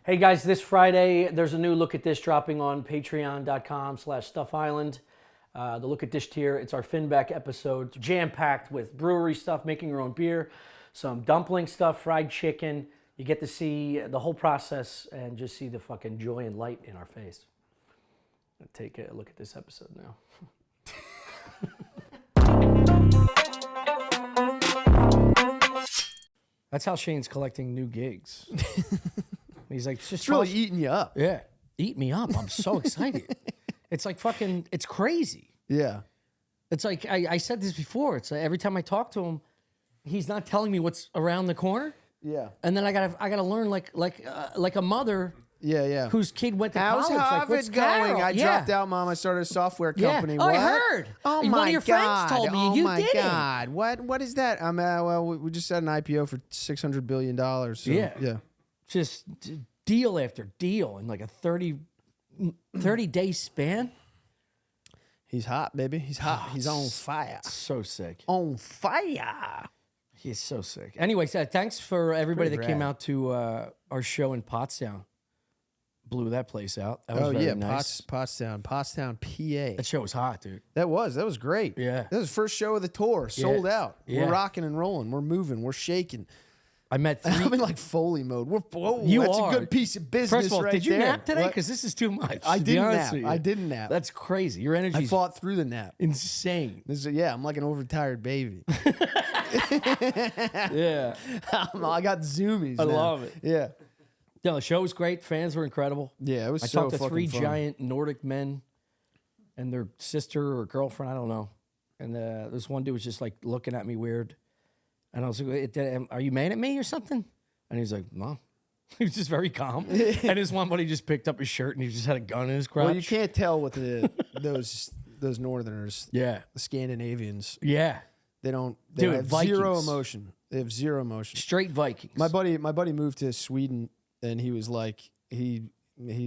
Hey guys, this Friday there's a new Look at This dropping on patreon.com/StuffIsland. The Look at This tier, it's our Finback episode, jam-packed with brewery stuff, making your own beer, some dumpling stuff, fried chicken. You get to see the whole process and just see the fucking joy and light in our face. Take a look at this episode now. That's how Shane's collecting new gigs. He's like, it's really eating you up. Yeah, eat me up. I'm so excited. It's like fucking, it's crazy. Yeah. It's like, I said this before. It's like every time I talk to him, he's not telling me what's around the corner. Yeah. And then I gotta learn like a mother. Yeah. Whose kid went to How's college. Harvard like, what's going? Carol? I dropped out, Mom. I started a software company. Oh, What? I heard. Oh One my of your God. friends told me. Oh You my didn't. God. What is that? Well, we just had an IPO for $600 billion. So, yeah. Just deal after deal in like a 30-day span. He's hot, baby. He's hot. He's on fire. So sick. On fire. He's so sick. Anyway, thanks for everybody Pretty that came rad. out to our show in Pottstown. Blew that place out. That was very nice. Pottstown, PA. That show was hot, dude. That was great. Yeah. That was the first show of the tour. Sold out. Yeah. We're rocking and rolling. We're moving. We're shaking. I met I'm in like Foley mode. You that's are. a good piece of business. First of all, right did you there. nap today? What? Because this is too much. I to be didn't honest nap. with you. I didn't nap. That's crazy. Your energy. I fought through the nap. Insane. I'm like an overtired baby. Yeah. I got zoomies. I now. love it. Yeah. No, the show was great. Fans were incredible. Yeah, it was I so talked to fucking 3 fun. giant Nordic men and their sister or girlfriend, I don't know. And this one dude was just like looking at me weird. And I was like, are you mad at me or something? And he's like, no. He was just very calm. And his one buddy just picked up his shirt and he just had a gun in his crotch. Well, you can't tell with those Northerners. Yeah. The Scandinavians. Yeah. They don't. Dude, have Vikings. zero emotion. They have zero emotion. Straight Vikings. My buddy moved to Sweden, and he was like he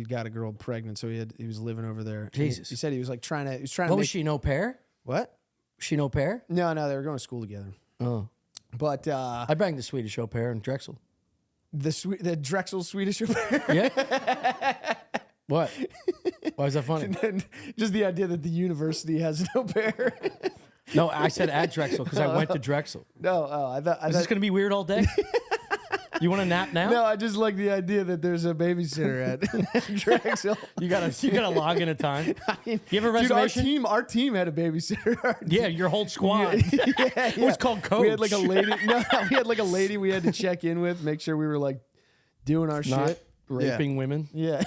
got a girl pregnant, so he was living over there. Jesus. He said he was like trying to. What was she, no pair? What? She no pair? No, they were going to school together. Oh. But I banged the Swedish au pair in Drexel. the Drexel Swedish au pair. Yeah. What? Why is that funny? Just the idea that the university has an au pair. No, I said at Drexel because I went to Drexel. No, I thought. Is this going to be weird all day? You want to nap now? No, I just like the idea that there's a babysitter at Drexel. You gotta log in a time. You have a Dude, reservation? our team had a babysitter. Yeah, your whole squad. Yeah. It was called Coach. We had like a lady. No, we had like a lady we had to check in with, make sure we were like doing our Not shit. raping women. Yeah.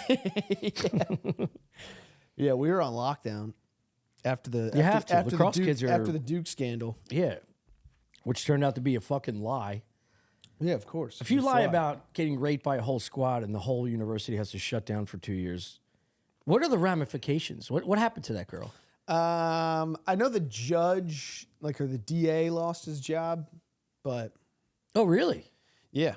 Yeah, we were on lockdown after the Lacrosse kids are after the Duke scandal. Yeah, which turned out to be a fucking lie. Yeah, of course. If you lie about getting raped by a whole squad and the whole university has to shut down for 2 years, what are the ramifications? What happened to that girl? I know the judge, or the DA, lost his job, but Oh, really? yeah,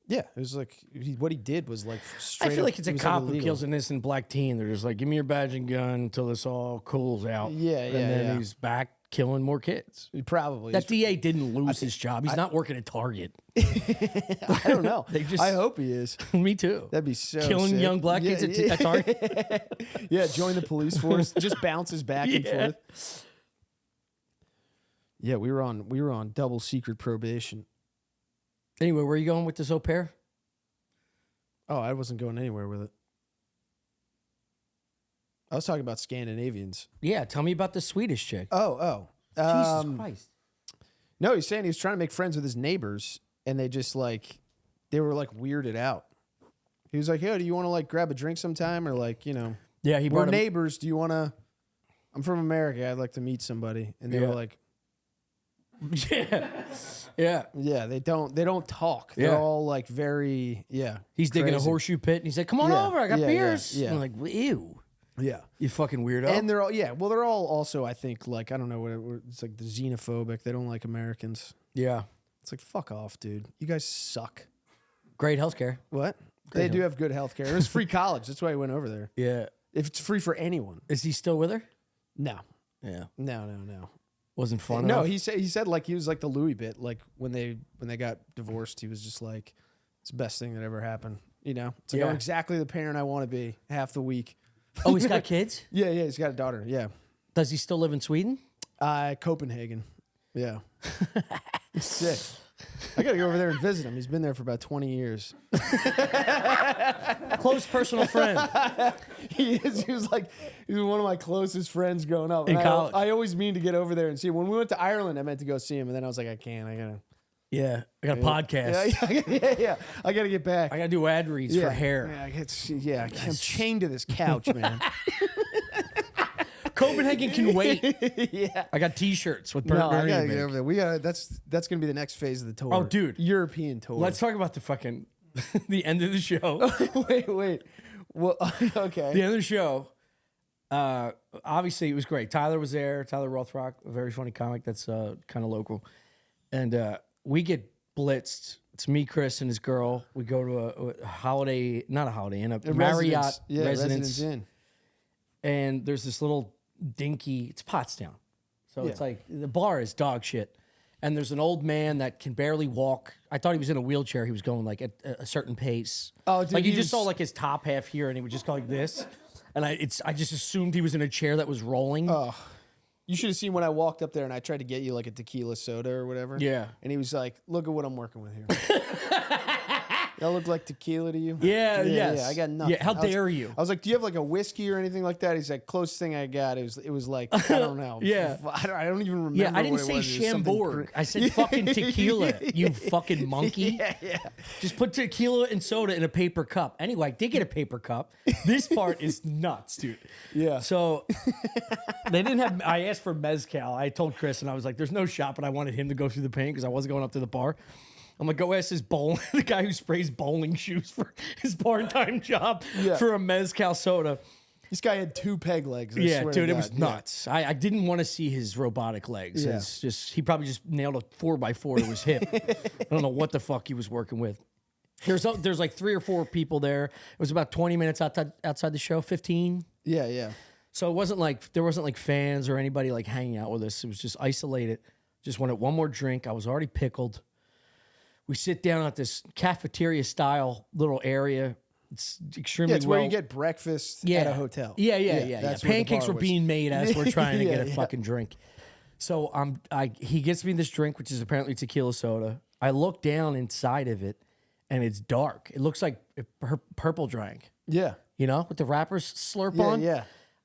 it was like what he did was like straight. I feel up- like it's it a was, cop who illegal. kills an innocent black teen. They're just like, give me your badge and gun until this all cools out. Yeah, And then yeah. he's back killing more kids. He probably. That DA didn't lose his job. He's not working at Target. I don't know. I hope he is. Me too. That'd be so Killing sick. young black kids at Target. Yeah, join the police force. Just bounces back and Yeah. forth. Yeah, we were on double secret probation. Anyway, where are you going with this au pair? Oh, I wasn't going anywhere with it. I was talking about Scandinavians. Yeah, tell me about the Swedish chick. Oh. Jesus Christ. No, he's saying he was trying to make friends with his neighbors, and they were weirded out. He was like, "Hey, do you want to grab a drink sometime, or Yeah, he we're brought him. neighbors? Do you want to? I'm from America. I'd like to meet somebody." And they Yeah. were like, Yeah. "Yeah, they don't talk. They're Yeah. all very He's digging a crazy. horseshoe pit, and he's like, come on Yeah, over. I got yeah, beers. yeah. I'm like, ew. Yeah." You fucking weirdo. And they're all they're all also, I think, I don't know what it's like, the xenophobic. They don't like Americans. yeah. It's like, fuck off, dude. You guys suck. Great healthcare. What? Great They do have good health care. It was free college. That's why he went over there. Yeah. If it's free for anyone. Is he still with her? No. Yeah. No. Wasn't fun No, enough? he said he was like the Louis bit. Like when they got divorced, he was just like, it's the best thing that ever happened. You know, it's like I'm exactly the parent I want to be half the week. Oh, he's got kids? Yeah, he's got a daughter. Yeah, Does he still live in Sweden? Copenhagen. Yeah, it's sick. I gotta go over there and visit him. He's been there for about 20 years. Close personal friend. He is. He was one of my closest friends growing up. In college. I always mean to get over there and see him. When we went to Ireland, I meant to go see him, and then I was like, I can't. I got a podcast. Yeah. I gotta get back. I gotta do ad reads for hair. I'm chained to this couch, man. Copenhagen can wait. Yeah. I got T-shirts with No, I Bernie. gotta get over there. We gotta. That's gonna be the next phase of the tour. Oh, dude. European tour. Let's talk about the fucking the end of the show. wait. Well, okay. The end of the show. Obviously, it was great. Tyler was there. Tyler Rothrock, a very funny comic that's kind of local. And we get blitzed. It's me, Chris, and his girl. We go to a holiday, not a holiday Inn, a Marriott residence. Inn. And there's this little dinky, it's Pottstown. So it's like, the bar is dog shit. And there's an old man that can barely walk. I thought he was in a wheelchair. He was going like at a certain pace. Oh, dude, like you just saw like his top half here, and he would just go like this. And I just assumed he was in a chair that was rolling. Oh, you should have seen when I walked up there and I tried to get you like a tequila soda or whatever. Yeah. And he was like, "Look at what I'm working with here." That look like tequila to you? Yeah, yes. Yeah, I got nothing. Yeah, how dare you? I was like, do you have like a whiskey or anything like that? He's like, closest thing I got, it was like, I don't know. Yeah. I don't even remember. Yeah, I didn't what it say was. It was something Chambord. I said fucking tequila, you fucking monkey. Yeah. Just put tequila and soda in a paper cup. Anyway, I did get a paper cup. This part is nuts, dude. Yeah. So they didn't have, I asked for mezcal. I told Chris and I was like, there's no shot, but I wanted him to go through the pain because I wasn't going up to the bar. I'm like, go ask the guy who sprays bowling shoes for his part-time job for a mezcal soda. This guy had 2 peg legs. I Yeah, swear dude, to it God. was nuts. I didn't want to see his robotic legs. Yeah. It's just, he probably just nailed a 4x4 to his hip. I don't know what the fuck he was working with. There's like 3 or 4 people there. It was about 20 minutes outside the show, 15. Yeah. So it wasn't like, there wasn't like fans or anybody like hanging out with us. It was just isolated. Just wanted one more drink. I was already pickled. We sit down at this cafeteria style little area. It's extremely it's where you get breakfast at a hotel. Yeah. That's where the Pancakes bar were was. being made as we're trying to get a Yeah. fucking drink. So he gets me this drink, which is apparently tequila soda. I look down inside of it, and it's dark. It looks like her purple drank. Yeah. You know, with the wrappers slurp on. Yeah.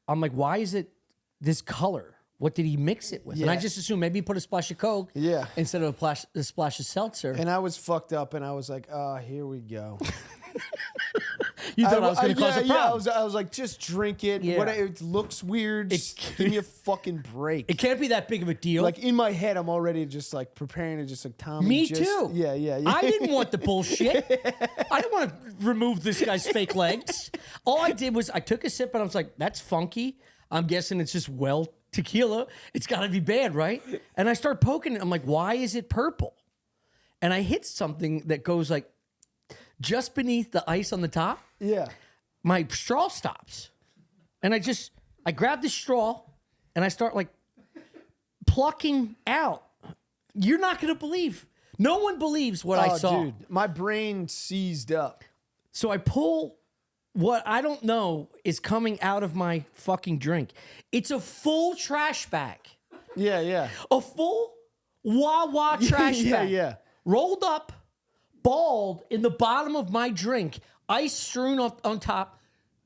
I'm like, why is it this color? What did he mix it with? And I Yeah. just assumed maybe he put a splash of Coke instead of a splash of seltzer. And I was fucked up, and I was like, oh, here we go. You thought I was going to cause a problem. I was like, just drink it. Yeah. It looks weird. Just give me a fucking break. It can't be that big of a deal. Like in my head, I'm already just like preparing to just like Tommy. Me just, too. Yeah. I didn't want the bullshit. I didn't want to remove this guy's fake legs. All I did was I took a sip and I was like, that's funky. I'm guessing it's just tequila. It's got to be bad, right? And I start poking it. I'm like, why is it purple? And I hit something that goes like just beneath the ice on the top. Yeah. My straw stops. And I grab the straw and I start like plucking out. You're not going to believe. No one believes what I saw. Dude, my brain seized up. So I pull what I don't know is coming out of my fucking drink. It's a full trash bag. Yeah. A full Wawa trash bag. Yeah. Rolled up, balled in the bottom of my drink, ice strewn up on top,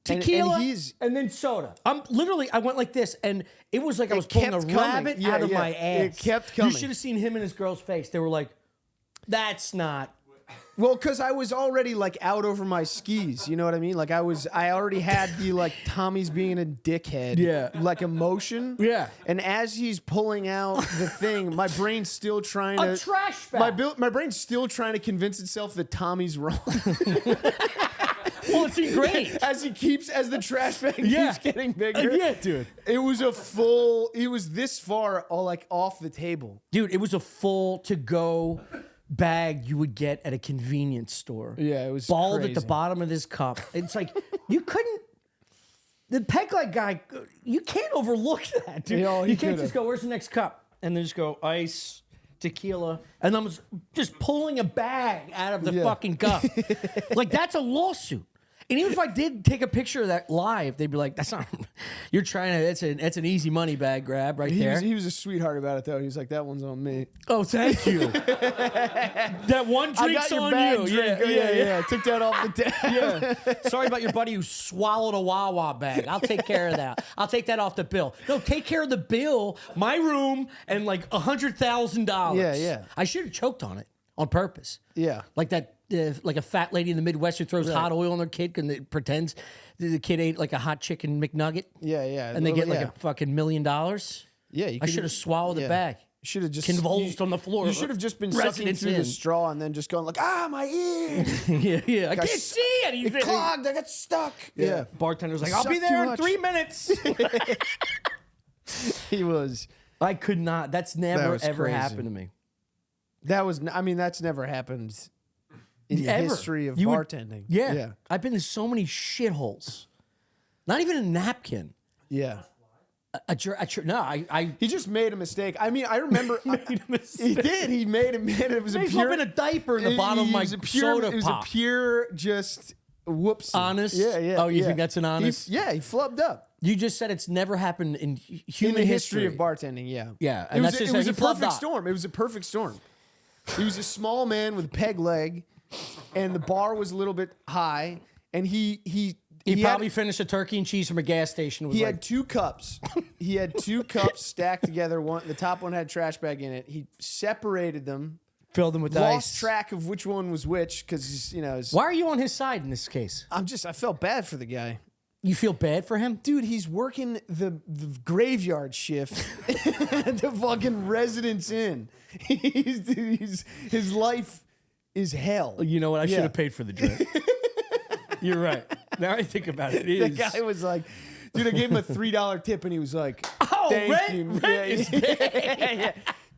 tequila, and then soda. I went like this, and it was like I was pulling a rabbit out of my ass. It kept coming. You should have seen him and his girl's face. They were like, that's not... Well, because I was already like out over my skis, you know what I mean? Like I already had the like Tommy's being a dickhead, like emotion, And as he's pulling out the thing, my brain's still trying to trash bag. My brain's still trying to convince itself that Tommy's wrong. Well, it's great as the trash bag keeps getting bigger. Yeah, dude. It was this far, all like off the table, dude. It was a full to go bag you would get at a convenience store. Yeah, it was balled crazy. at the bottom of this cup. It's like you couldn't. The peg leg guy, you can't overlook that, dude. Yeah, you can't just go, "Where's the next cup?" and then just go ice, tequila, and I'm just pulling a bag out of the fucking cup. Like, that's a lawsuit. And even if I did take a picture of that live, they'd be like, "That's not. You're trying to. That's an easy money bag grab right there." He was a sweetheart about it though. He was like, "That one's on me." Oh, thank you. That one drink's on you. Drink. Yeah. Took that off the tab. Yeah. Sorry about your buddy who swallowed a Wawa bag. I'll take care of that. I'll take that off the bill. No, take care of the bill, my room, and like $100,000. Yeah. I should have choked on it on purpose. Yeah. Like that. Like a fat lady in the Midwest who throws hot oil on their kid and it pretends the kid ate like a hot chicken McNugget. Yeah. And they get like a fucking $1 million. Yeah. I should have swallowed the bag. Should have just convulsed on the floor. You should have just been sucking through the straw and then just going like, my ear. I can't see anything. It clogged. I got stuck. Yeah. Bartender's like, I'll be there in 3 minutes. He was. I could not. That's never ever crazy. happened to me. That's never happened in the history of bartending. Yeah. I've been to so many shitholes. Not even a napkin. Yeah. He just made a mistake. I mean, I remember made a mistake. He did. He made it. It was a pure in a diaper in the bottom of my soda pop. It was a pure just whoops. Honest? Yeah. Oh, you think that's an honest? He flubbed up. You just said it's never happened in human history of bartending. Yeah. Yeah. And it was a perfect storm. It was a perfect storm. He was a small man with a peg leg, and the bar was a little bit high, and he probably finished a turkey and cheese from a gas station. He had 2 cups. He had 2 cups stacked together. The top one had a trash bag in it. He separated them, filled them with ice. Lost track of which one was which because Why are you on his side in this case? I felt bad for the guy. You feel bad for him, dude? He's working the graveyard shift at the fucking Residence Inn. His life is hell. You know what? I should have paid for the drink. You're right. Now I think about it. The guy was like, dude, I gave him a $3 tip, and he was like, thank you.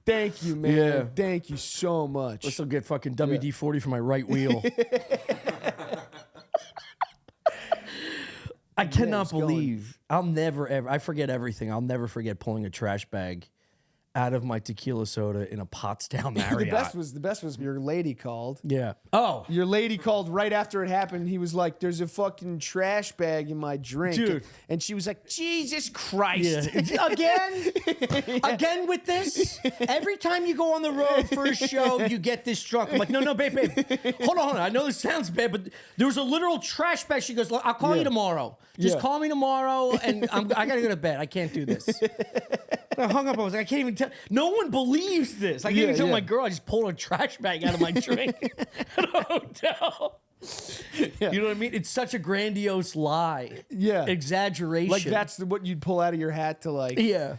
Thank you, man. Yeah. Thank you so much. This will get fucking WD-40 for my right wheel. I cannot believe. I'll never, ever. I forget everything. I'll never forget pulling a trash bag out of my tequila soda in a Pottstown Marriott. The best was your lady called. Yeah. Oh. Your lady called right after it happened. He was like, "There's a fucking trash bag in my drink." Dude. And she was like, "Jesus Christ." Yeah. Again with this? Every time you go on the road for a show, you get this drunk. I'm like, no, babe. Hold on. I know this sounds bad, but there was a literal trash bag. She goes, "Look, I'll call you tomorrow. Just call me tomorrow, and I got to go to bed. I can't do this." I hung up. I was like, I can't even tell. No one believes this. I can't even tell my girl I just pulled a trash bag out of my drink at a hotel. You know what I mean? It's such a grandiose lie. Yeah. Exaggeration. Like that's what you'd pull out of your hat to like. Yeah.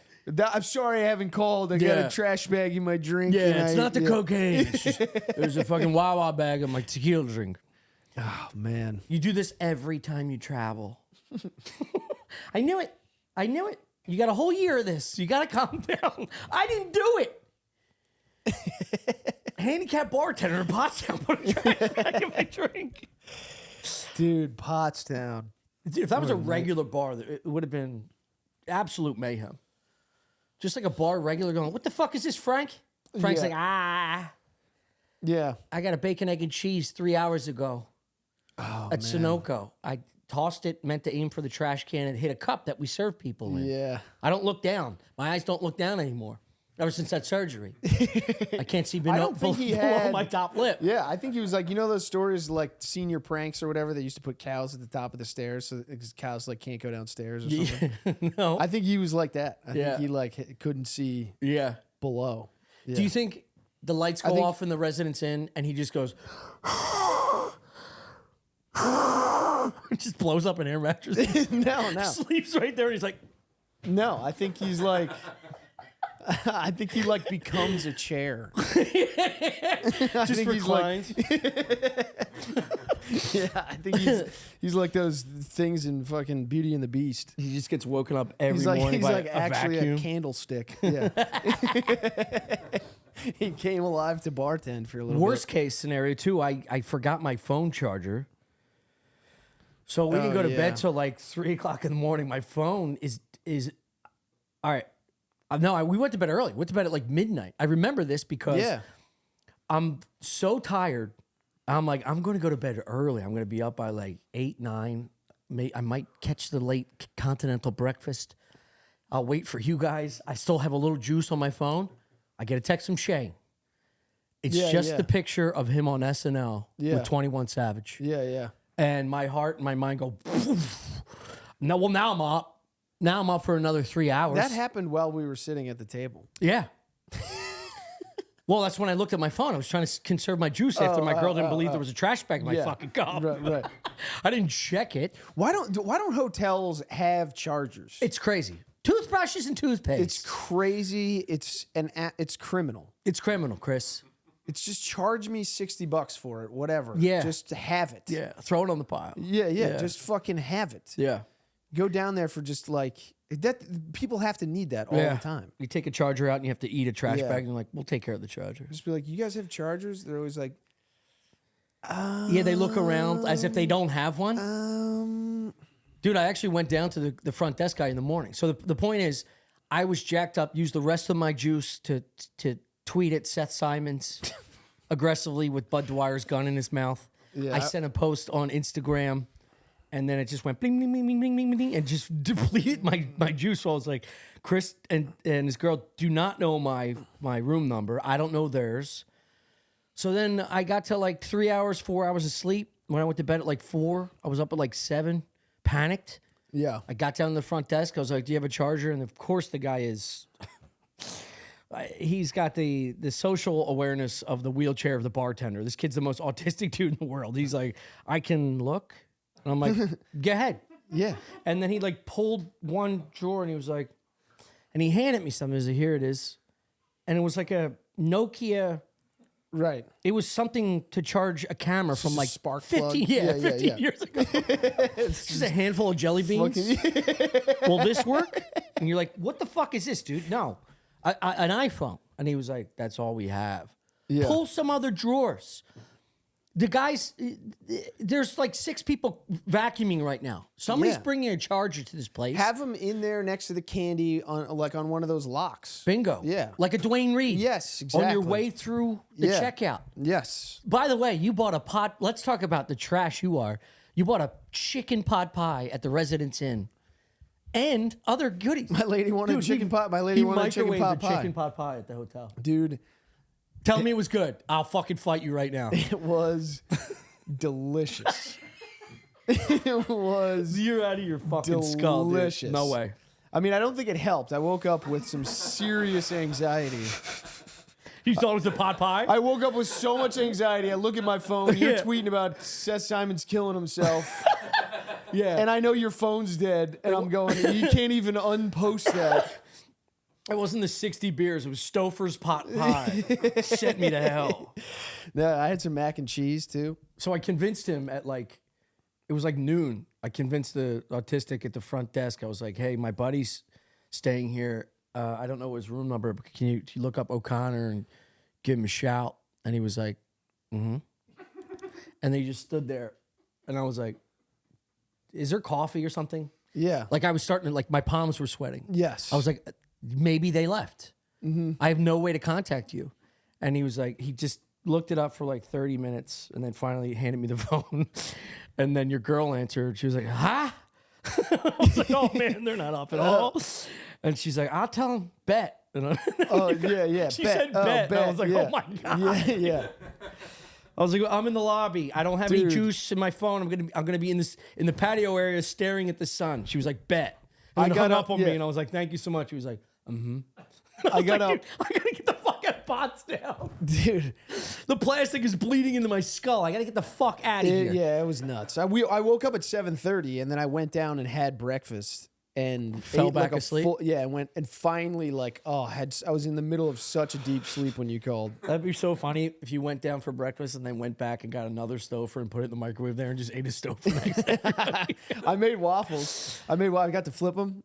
I'm sorry I haven't called. I got a trash bag in my drink. Yeah, it's not the cocaine. It's just, there's a fucking Wawa bag of my tequila drink. Oh, man. You do this every time you travel. I knew it. You got a whole year of this. You got to calm down. I didn't do it. Handicapped bartender in Pottstown put a trash bag in my drink. Dude, Pottstown. If that was a regular bar, it would have been absolute mayhem. Just like a bar regular going, "What the fuck is this, Frank?" Frank's like, Yeah. I got a bacon, egg, and cheese 3 hours ago at Sunoco. I tossed it, meant to aim for the trash can, and hit a cup that we serve people in. Yeah. I don't look down. My eyes don't look down anymore. Ever since that surgery. I can't see below my top lip. Yeah, I think he was like, you know those stories like senior pranks or whatever, they used to put cows at the top of the stairs so because cows like can't go downstairs or something? No. I think he was like that. I think he like couldn't see below. Yeah. Do you think the lights go off in the Residence Inn and he just goes... just blows up an air mattress? No. Sleeps right there and he's like... No, I think he's like... I think he like becomes a chair. Just reclines. Yeah, I think he's like those things in fucking Beauty and the Beast. He just gets woken up every morning he's by like a actually vacuum. a candlestick. Yeah. He came alive to bartend for a little Worst bit. case scenario too, I forgot my phone charger. So we didn't go to bed till like 3 o'clock in the morning. My phone is all right. No, we went to bed early. Went to bed at like midnight. I remember this because I'm so tired. I'm like, I'm going to go to bed early. I'm going to be up by like 8, 9. I might catch the late continental breakfast. I'll wait for you guys. I still have a little juice on my phone. I get a text from Shay. It's just the picture of him on SNL with 21 Savage. Yeah, yeah. And my heart and my mind go, no, well, now I'm up. Now I'm up for another 3 hours. That happened while we were sitting at the table. Yeah. Well, that's when I looked at my phone. I was trying to conserve my juice after my girl didn't believe there was a trash bag in my fucking cup. Right. I didn't check it. Why don't hotels have chargers? It's crazy. Toothbrushes and toothpaste. It's crazy. It's criminal. It's criminal, Chris. It's just charge me $60 for it, whatever. Yeah. Just to have it. Yeah. Throw it on the pile. Yeah. Just fucking have it. Yeah. Go down there for just like that. People have to need that all the time. You take a charger out and you have to eat a trash bag and you're like, we'll take care of the charger. Just be like, you guys have chargers? They're always like, yeah, they look around as if they don't have one. Dude, I actually went down to the front desk guy in the morning. So the point is, I was jacked up, used the rest of my juice to tweet at Seth Simons aggressively with Bud Dwyer's gun in his mouth. Yeah. I sent a post on Instagram, and then it just went bling, bling, bling, bling, bling, bling, bling, and just depleted my juice. So I was like, Chris and his girl do not know my room number. I don't know theirs. So then I got to like 3 hours, 4 hours of sleep. When I went to bed at like 4, I was up at like 7, panicked. Yeah. I got down to the front desk. I was like, do you have a charger? And of course the guy is... he's got the social awareness of the wheelchair of the bartender. This kid's the most autistic dude in the world. He's like, I can look. And I'm like, go ahead. Yeah. And then he like pulled one drawer and he was like, and he handed me something. He was like, here it is. And it was like a Nokia. Right. It was something to charge a camera from like spark 15, plug. 15 years ago. It's just a handful of jelly beans. Will this work? And you're like, what the fuck is this, dude? No. An iPhone. And he was like, that's all we have. Yeah. Pull some other drawers. The guys, there's like 6 people vacuuming right now. Somebody's bringing a charger to this place. Have them in there next to the candy on one of those locks. Bingo. Yeah. Like a Dwayne Reed. Yes, exactly. On your way through the checkout. Yes. By the way, you bought a pot. Let's talk about the trash you are. You bought a chicken pot pie at the Residence Inn. And other goodies. My lady wanted chicken pot. My lady wanted chicken pot pie. Chicken pot pie at the hotel. Dude. Tell me it was good. I'll fucking fight you right now. It was delicious. It was You're out of your fucking skull, dude. Delicious. No way. I mean, I don't think it helped. I woke up with some serious anxiety. You thought it was a pot pie? I woke up with so much anxiety. I look at my phone. You're tweeting about Seth Simons killing himself. Yeah. And I know your phone's dead. And I'm going, you can't even unpost that. It wasn't the 60 beers. It was Stouffer's pot pie. Sent me to hell. No, I had some mac and cheese, too. So I convinced him at like, it was like noon. I convinced the autistic at the front desk. I was like, hey, my buddy's staying here. I don't know his room number, but can you look up O'Connor and give him a shout? And he was like, mm-hmm. And they just stood there. And I was like, is there coffee or something? Yeah. Like I was starting to, like my palms were sweating. Yes. I was like, maybe they left. Mm-hmm. I have no way to contact you. And he was like, he just looked it up for like 30 minutes and then finally handed me the phone. And then your girl answered. She was like, huh? I was like, oh man, they're not up at all. And she's like, I'll tell him, bet. Oh, yeah. She said bet. And I was like, oh my God. Yeah. I was like, I'm in the lobby. I don't have any juice in my phone. I'm gonna be in the patio area staring at the sun. She was like, bet. And then hung up on me and I was like, thank you so much. He was like, mm-hmm. I got up. I gotta get the fucking pots down. Dude. The plastic is bleeding into my skull. I gotta get the fuck out of here. Yeah, it was nuts. I woke up at 7:30 and then I went down and had breakfast and fell back asleep. And finally I was in the middle of such a deep sleep when you called. That'd be so funny if you went down for breakfast and then went back and got another Stouffer and put it in the microwave there and just ate a Stouffer next day. I made waffles. I got to flip them.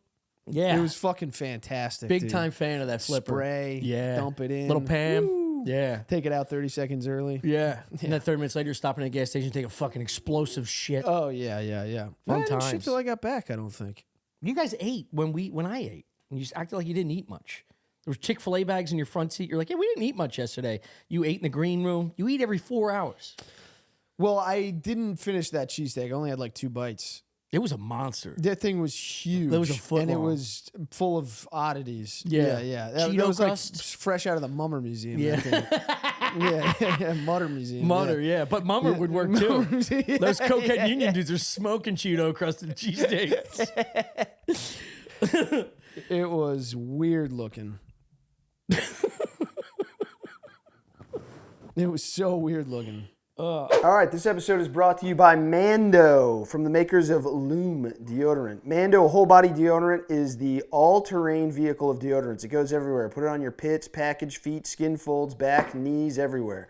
Yeah. It was fucking fantastic. Big time fan of that flipper. Spray. Yeah. Dump it in. Little Pam. Woo. Yeah. Take it out 30 seconds early. Yeah. And then 30 minutes later, you're stopping at a gas station, take a fucking explosive shit. Oh, yeah. Fun I didn't shit times. till I got back, I don't think. You guys ate when I ate. And you just acted like you didn't eat much. There was Chick-fil-A bags in your front seat. You're like, yeah, we didn't eat much yesterday. You ate in the green room. You eat every 4 hours. Well, I didn't finish that cheesesteak. I only had like 2 bites. It was a monster. That thing was huge. It was a foot and long. it was full of oddities. Yeah. That Cheeto was crust. like fresh out of the Mummer Museum. Yeah. yeah, Mutter Museum. Mutter, yeah. But Mummer would work too. Those cokehead union dudes are smoking Cheeto crusted cheesesteaks. It was weird looking. It was so weird looking. All right, this episode is brought to you by Mando, from the makers of Lume deodorant. Mando whole body deodorant is the all-terrain vehicle of deodorants. It goes everywhere. Put it on your pits, package, feet, skin folds, back, knees, everywhere.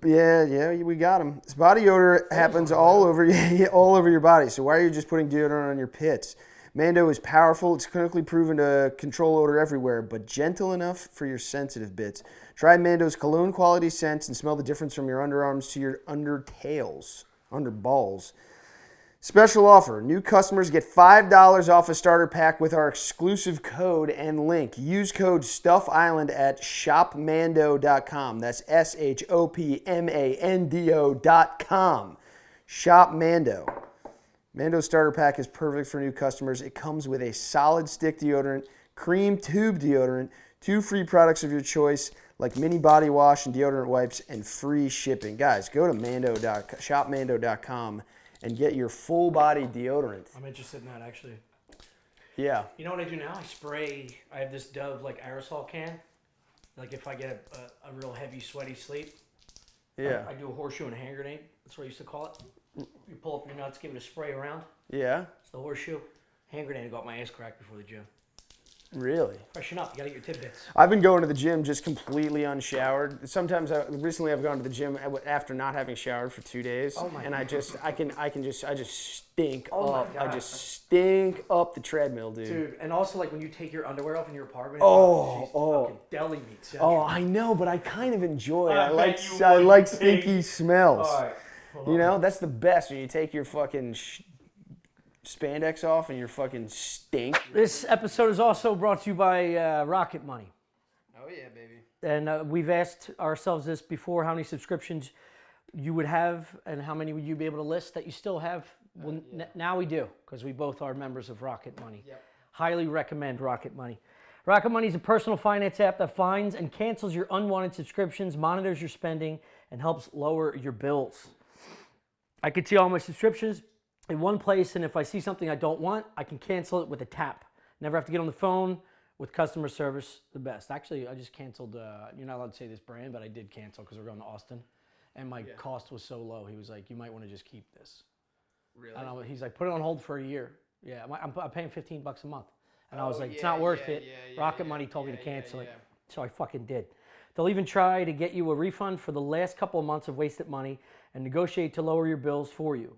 Yeah, we got them. This body odor happens all over your body. So why are you just putting deodorant on your pits? Mando is powerful. It's clinically proven to control odor everywhere, but gentle enough for your sensitive bits. Try Mando's cologne quality scents and smell the difference from your underarms to your underballs. Special offer. New customers get $5 off a starter pack with our exclusive code and link. Use code STUFFISLAND at shopmando.com. That's SHOPMANDO.com. Shop Mando. Mando Starter Pack is perfect for new customers. It comes with a solid stick deodorant, cream tube deodorant, 2 free products of your choice like mini body wash and deodorant wipes, and free shipping. Guys, go to shopmando.com and get your full body deodorant. I'm interested in that, actually. Yeah. You know what I do now? I have this Dove like aerosol can. Like if I get a real heavy, sweaty sleep, Yeah. I do a horseshoe and a hand grenade. That's what I used to call it. You pull up your nuts, give it a spray around. Yeah. It's the horseshoe. Hand grenade, I got my ass cracked before the gym. Really? Freshen up. You got to get your tidbits. I've been going to the gym just completely unshowered. Sometimes recently I've gone to the gym after not having showered for 2 days. Oh my and I just stink Oh up. my God. I just stink up the treadmill, dude. Dude, and also like when you take your underwear off in your apartment, fucking deli meat. Oh, I know, but I kind of enjoy it. I I bet you like would, stinky smells. All right. You know, that's the best when you take your fucking spandex off and your fucking stink. This episode is also brought to you by Rocket Money. Oh yeah, baby. And we've asked ourselves this before, how many subscriptions you would have and how many would you be able to list that you still have? Well, now we do, because we both are members of Rocket Money. Yep. Highly recommend Rocket Money. Rocket Money is a personal finance app that finds and cancels your unwanted subscriptions, monitors your spending, and helps lower your bills. I can see all my subscriptions in one place, and if I see something I don't want, I can cancel it with a tap. Never have to get on the phone with customer service, the best. Actually, I just canceled, you're not allowed to say this brand, but I did cancel because we're going to Austin, and my cost was so low. He was like, you might want to just keep this. Really? And he's like, put it on hold for a year. Yeah, I'm paying $15 a month. And I was like, it's not worth it. Rocket Money told me to cancel it, so I fucking did. They'll even try to get you a refund for the last couple of months of wasted money and negotiate to lower your bills for you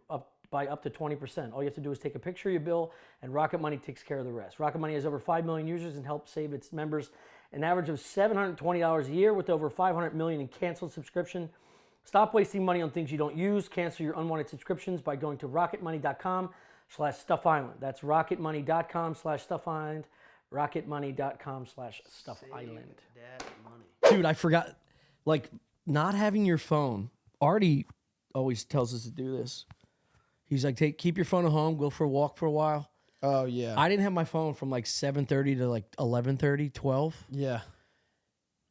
by up to 20%. All you have to do is take a picture of your bill, and Rocket Money takes care of the rest. Rocket Money has over 5 million users and helps save its members an average of $720 a year with over 500 million in canceled subscription. Stop wasting money on things you don't use. Cancel your unwanted subscriptions by going to rocketmoney.com/StuffIsland. That's rocketmoney.com/StuffIsland. rocketmoney.com/StuffIsland. Dude, I forgot. Like, not having your phone. Artie always tells us to do this. He's like, keep your phone at home, go for a walk for a while. Oh yeah. I didn't have my phone from like 7:30 to like 11:30, 12. Yeah.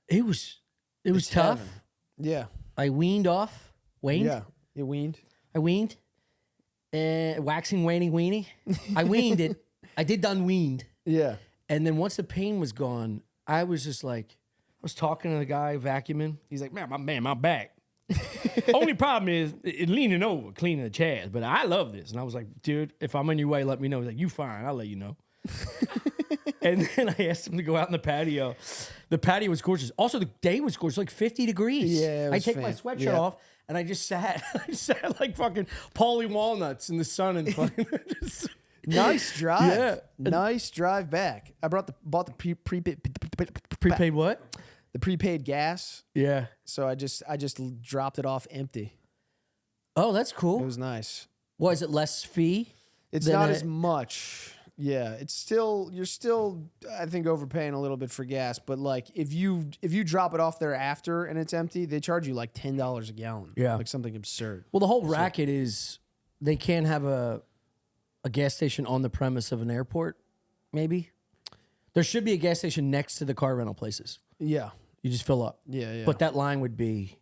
It was It's tough. heaven. Yeah. I weaned off. Waned? Yeah. You weaned? I weaned. Waxing, waning, weenie. I weaned it. I did done weaned. Yeah. And then once the pain was gone, I was just like, I was talking to the guy vacuuming. He's like, my back. Only problem is it leaning over, cleaning the chairs. But I love this. And I was like, dude, if I'm on your way, let me know. He's like, you fine. I'll let you know. And then I asked him to go out in the patio. The patio was gorgeous. Also, the day was gorgeous, like 50 degrees. Yeah, it I was take my sweatshirt off, and I just sat. I sat like fucking Paulie Walnuts in the sun and fucking. Nice drive. Yeah. Nice drive back. I bought the prepaid Prepaid what? the prepaid gas. Yeah. So I just dropped it off empty. Oh, that's cool. It was nice. What, is it less fee? It's than not a- as much. Yeah, you're still I think overpaying a little bit for gas, but like if you drop it off there after and it's empty, they charge you like $10 a gallon. Yeah. Like something absurd. Well, the whole racket is they can't have a gas station on the premise of an airport, maybe. There should be a gas station next to the car rental places. Yeah. You just fill up. Yeah. But that line would be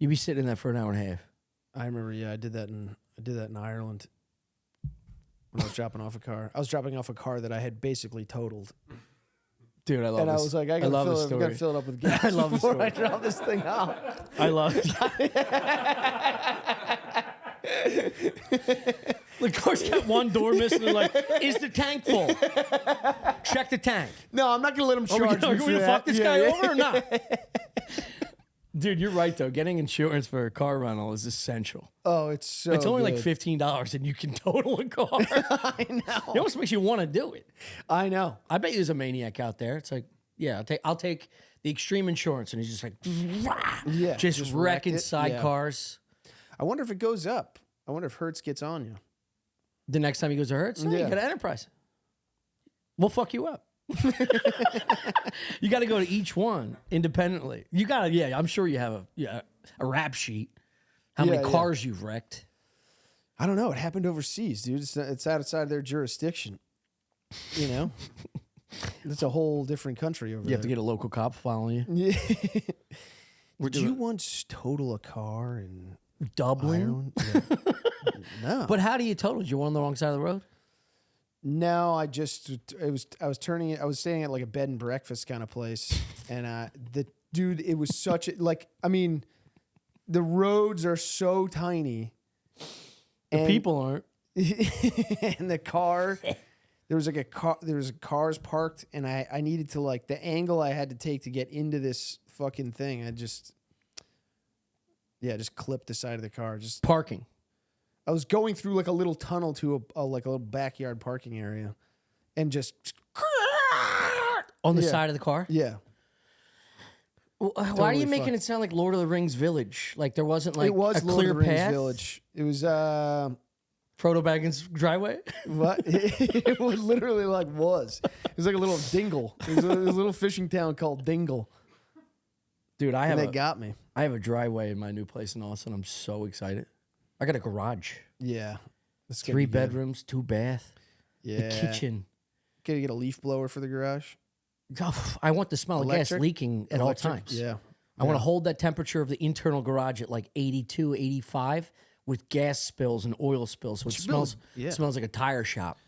you'd be sitting in that for an hour and a half. I remember, I did that in Ireland. When I was dropping off a car. I was dropping off a car that I had basically totaled. Dude, I love and this. I was like, I gotta fill it up with gas I love the before story. I drop this thing off. I love it. The car's got one door missing. They're like, is the tank full? Check the tank. No, I'm not gonna let him charge me Are we for gonna that. fuck this guy over or not? Dude, you're right though. Getting insurance for a car rental is essential. Oh, it's so It's only like good. $15 and you can total a car. I know. It almost makes you want to do it. I know. I bet there's a maniac out there. It's like, yeah, I'll take the extreme insurance, and he's just like, Yeah, just just wrecked wrecking it. sidecars. I wonder if it goes up. I wonder if Hertz gets on you. The next time he goes to Hertz, you Yeah. got an Enterprise. We'll fuck you up. You got to go to each one independently. You got to, yeah. I'm sure you have a rap sheet. How many Yeah. cars you've wrecked? I don't know. It happened overseas, dude. It's outside their jurisdiction. You know, it's a whole different country over You there. have to get a local cop following you. Yeah. Did you once total a car in Dublin. Ireland? Yeah. No. But how do you total? Did you want on the wrong side of the road? No, I was staying at like a bed and breakfast kind of place, and it was such a the roads are so tiny. The people aren't. And the car, there was cars parked, and I needed to like the angle I had to take to get into this fucking thing. I just clipped the side of the car. Just Parking. I was going through like a little tunnel to a little backyard parking area, and just On the Yeah. side of the car? yeah. Why are Totally you making fucked. it sound like Lord of the Rings Village? Like there wasn't like It was a Lord clear of the Rings path? Village. It was Frodo Baggins' driveway? what? It was literally like was. It was like a little dingle. It was a little fishing town called Dingle, Dude, and they got me. I have a driveway in my new place in Austin. I'm so excited. I got a garage. Yeah, That's gonna 3 be good. bedrooms, 2 bath, Yeah, the kitchen. Gotta get a leaf blower for the garage. I want the smell of gas Electric? leaking at Electric? all times. Yeah, I want to hold that temperature of the internal garage at like 82, 85 with gas spills and oil spills. So it smells like a tire shop.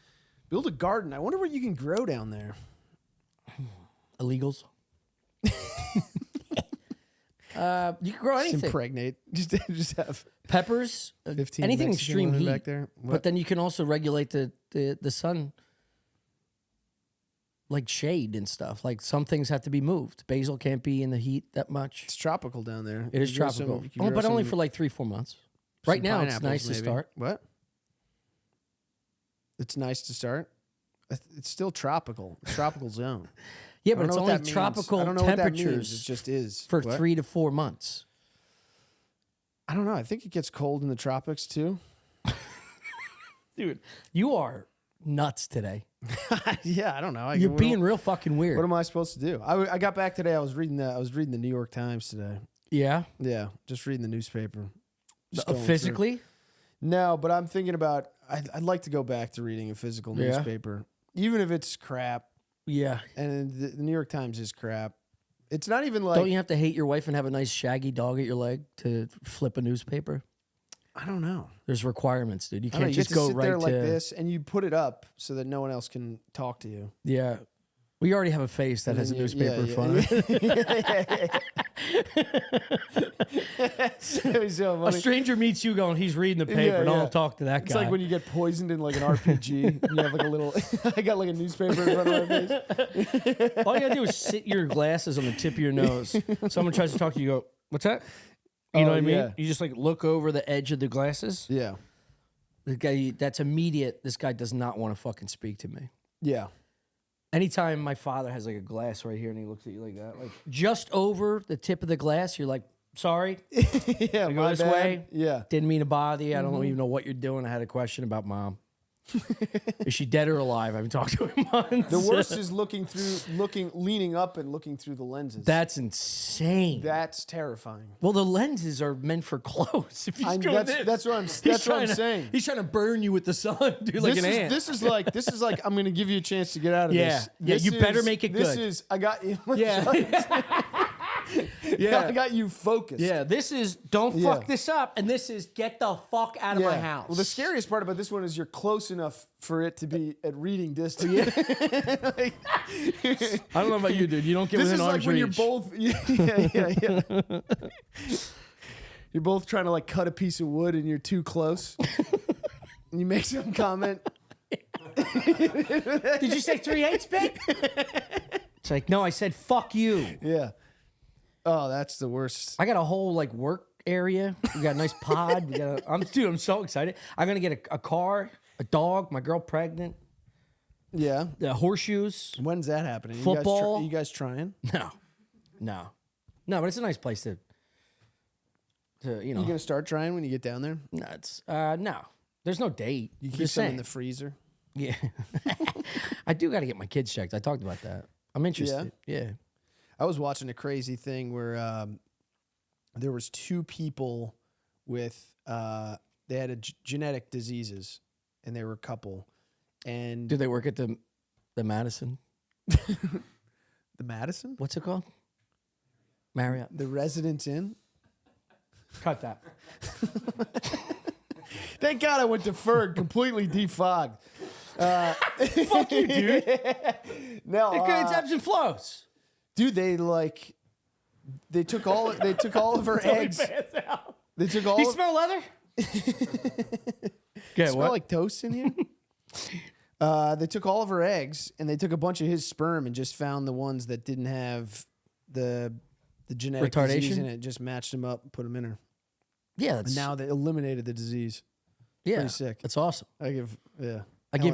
build a garden. I wonder what you can grow down there. Illegals. You can grow anything. Impregnate. Just have Peppers, 15 anything Mexican extreme women heat. back there. But then you can also regulate the sun, like shade and stuff. Like some things have to be moved. Basil can't be in the heat that much. It's tropical down there. It is You grow some- tropical, you can grow but only some- for like 3-4 months. some Right now, it's pineapples, nice to maybe. start. What? It's nice to start. It's still tropical. It's tropical zone. Yeah, I but don't it's know what only that means. tropical I don't know what that means. temperatures It just is for What? 3 to 4 months. I don't know. I think it gets cold in the tropics too. Dude, you are nuts today. Yeah, I don't know. You're What being am- real fucking weird. What am I supposed to do? I got back today. I was reading the New York Times today. Yeah, Yeah, just reading the newspaper. Just going through. physically. No, but I'm thinking about. I'd like to go back to reading a physical Yeah. newspaper, even if it's crap. Yeah. And the New York Times is crap. It's not even like. Don't you have to hate your wife and have a nice shaggy dog at your leg to flip a newspaper? I don't know. There's requirements, dude. You I don't know, can't you just get to go sit right there to like this, and you put it up so that no one else can talk to you. Yeah. We already have a face that has a And then newspaper in front of it. So A funny. stranger meets you going, he's reading the paper, Yeah, and yeah. I'll talk to that It's guy. like when you get poisoned in like an RPG. And you have like a little. I got like a newspaper in front of my face. All you gotta do is sit your glasses on the tip of your nose. Someone tries to talk to you, you go, what's that? You know what I mean? yeah. You just like look over the edge of the glasses. Yeah, The guy, that's immediate. This guy does not want to fucking speak to me. yeah. Anytime my father has like a glass right here and he looks at you like that, like just over the tip of the glass, you're like, sorry, Yeah, go my this bad. way? Yeah, didn't mean to bother you. I don't even know what you're doing. I had a question about mom. Is she dead or alive? I haven't talked to her in months. The worst is leaning up and looking through the lenses. That's insane. That's terrifying. Well, the lenses are meant for close. If he's doing that's what I'm saying. He's trying to burn you with the sun, dude, like an ant. This is like I'm going to give you a chance to get out of this. Yeah, you better make it good. I got you. Yeah. I got you focused. Yeah, this is don't fuck this up, and this is get the fuck out of my house. Well, the scariest part about this one is you're close enough for it to be at reading distance. I don't know about you, dude. You don't get within arm's reach. This is like when you're both. Yeah. You're both trying to like cut a piece of wood, and you're too close. And you make some comment. Did you say 3/8, babe? It's like, no, I said fuck you. Yeah. Oh, that's the worst. I got a whole like work area. We got a nice pod. I'm so excited. I'm gonna get a car, a dog, my girl pregnant. Yeah. The horseshoes. When's that happening? Football. You guys trying? No. But it's a nice place to You gonna start trying when you get down there? No, no. There's no date. You keep some in the freezer. Yeah. I do got to get my kids checked. I talked about that. I'm interested. Yeah. I was watching a crazy thing where there was two people with they had genetic diseases, and they were a couple. And do they work at the Madison? The Madison? What's it called? Marriott. The Residence Inn. Cut that. Thank God I went to Ferg, completely defogged. Fuck you, dude. No, it's ebbs and flows. Dude, they took all of her eggs. They took all. You smell leather? Smell like toast in here. They took all of her eggs, and they took a bunch of his sperm and just found the ones that didn't have the genetic disease in it. Just matched them up and put them in her. Yeah, and now they eliminated the disease. Yeah, pretty sick. That's awesome. I give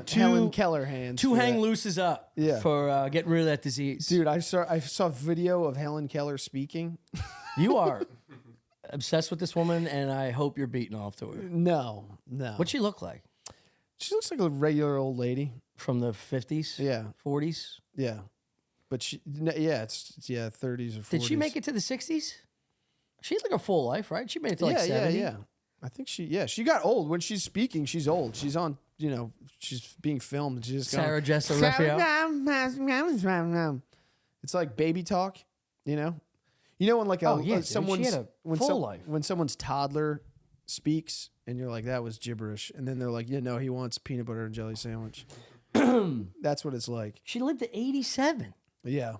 Helen Keller hands. Two hang looses up. Yeah. For getting rid of that disease. Dude, I saw video of Helen Keller speaking. You are obsessed with this woman, and I hope you're beating off to her. No. What'd she look like? She looks like a regular old lady from the 50s. Yeah, 40s. Yeah, but it's 30s or 40s. Did she make it to the 60s? She had like a full life, right? She made it to like 70. Yeah. I think she got old. When she's speaking, she's old. She's on, she's being filmed. She's just Sarah Jessica Raphael. It's like baby talk, when like when someone's toddler speaks and you're like, that was gibberish, and then they're like, he wants peanut butter and jelly sandwich. That's what it's like. She lived to 87. Yeah.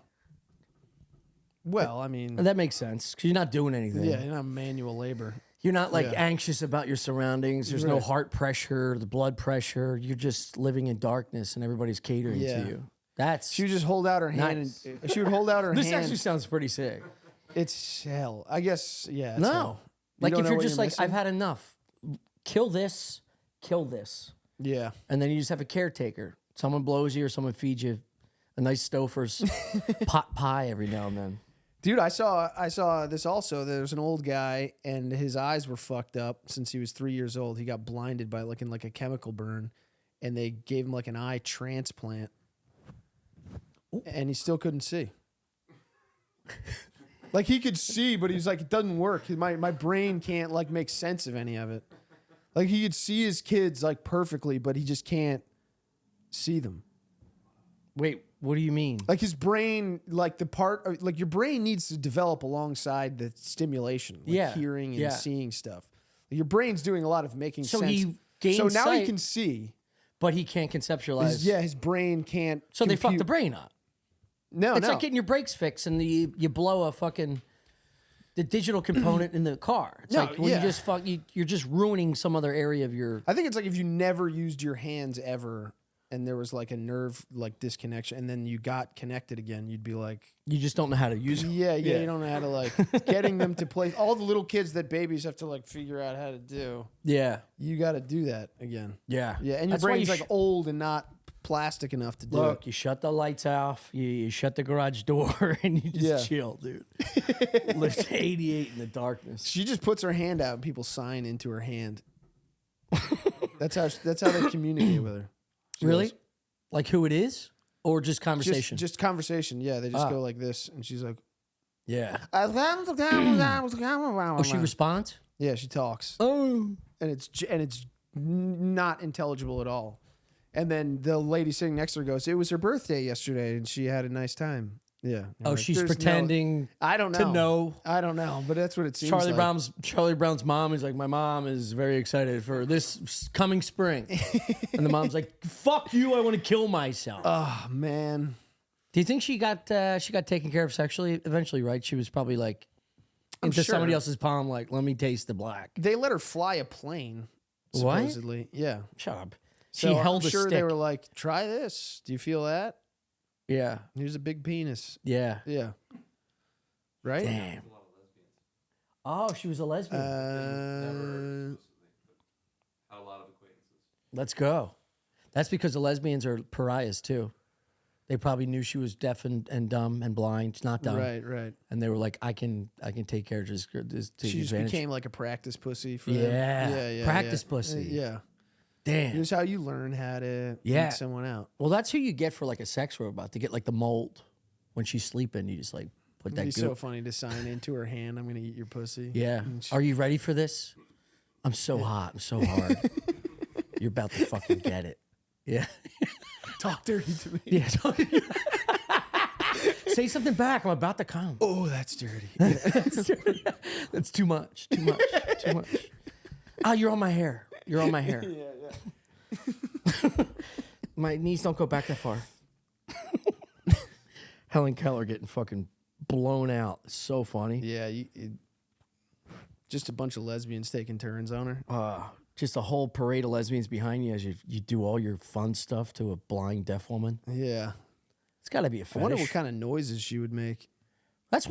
Well, I mean, that makes sense because you're not doing anything. Yeah, you're not manual labor. You're not like anxious about your surroundings. There's no heart pressure, the blood pressure. You're just living in darkness, and everybody's catering to you. She would just hold out her hand. And she would hold out her hand. This actually sounds pretty sick. It's hell. I guess. Yeah. No, hell. Like if you're just like, I've had enough. Kill this. Yeah. And then you just have a caretaker. Someone blows you, or someone feeds you a nice Stouffer's pot pie every now and then. Dude, I saw this also. There was an old guy, and his eyes were fucked up since he was 3 years old. He got blinded by like a chemical burn, and they gave him like an eye transplant, and he still couldn't see. Like he could see, but he's like, it doesn't work. My brain can't like make sense of any of it. Like he could see his kids like perfectly, but he just can't see them. Wait, what do you mean? Like his brain, like the part, like your brain needs to develop alongside the stimulation, like hearing and seeing stuff. Your brain's doing a lot of making sense. He gained so now sight, he can see, but he can't conceptualize. His brain can't. So they fucked the brain up. No, it's like getting your brakes fixed and you blow a fucking the digital component in the car. It's like when you just you're just ruining some other area of your. I think it's like if you never used your hands ever, and there was like a nerve like disconnection, and then you got connected again, you'd be like, you just don't know how to use it. Yeah, you don't know how to like getting them to play. All the little kids that babies have to like figure out how to do. Yeah, you got to do that again. Yeah, and your brain's like old and not plastic enough to do it. Look, you shut the lights off, you shut the garage door, and you just chill, dude. Lift 88 in the darkness. She just puts her hand out, and people sign into her hand. That's how they communicate with her. She Really? goes, Like who it is, or just conversation? just conversation. Yeah, they just go like this, and she's like, yeah. "Oh, She responds. Yeah, she talks, Oh. and it's not intelligible at all. And then the lady sitting next to her goes, "It was her birthday yesterday, and she had a nice time." Yeah. Oh, Like, she's there's pretending. I don't know. to know. I don't know, but that's what it seems Charlie like. Brown's mom is like, my mom is very excited for this coming spring, and the mom's like, "Fuck you! I want to kill myself." Oh man. Do you think she got taken care of sexually eventually? Right? She was probably like into sure. somebody else's palm, like, "Let me taste the black." They let her fly a plane. What? Supposedly, yeah. Shut up. So She held I'm a sure stick. they were like, "Try this. Do you feel that? Yeah. Here's a big penis." Yeah. Yeah. Right? Damn. Oh, she was a lesbian. Had a lot of acquaintances. Let's go. That's because the lesbians are pariahs too. They probably knew she was deaf and dumb and blind, not dumb. right. And they were like, I can take care of this take She just advantage. became like a practice pussy for Yeah. them. Yeah. Practice pussy. Yeah. Damn. Here's how you learn how to Yeah. eat someone out. Well, that's who you get for like a sex robot, to get like the mold. When she's sleeping, you just like put It'd that be goop. so funny to sign into her hand, "I'm gonna eat your pussy." Yeah. And she- Are you ready for this? I'm so hot. I'm so hard. You're about to fucking get it. Yeah. talk dirty to me. Yeah. Say something back. I'm about to come. Oh, that's dirty. That's too much. Too much. Too much. Ah, you're on my hair. You're on my hair. My knees don't go back that far. Helen Keller getting fucking blown out. It's so funny. Yeah, just a bunch of lesbians taking turns on her. Just a whole parade of lesbians behind you as you do all your fun stuff to a blind deaf woman. Yeah. It's got to be a I fetish. wonder what kind of noises she would make. That's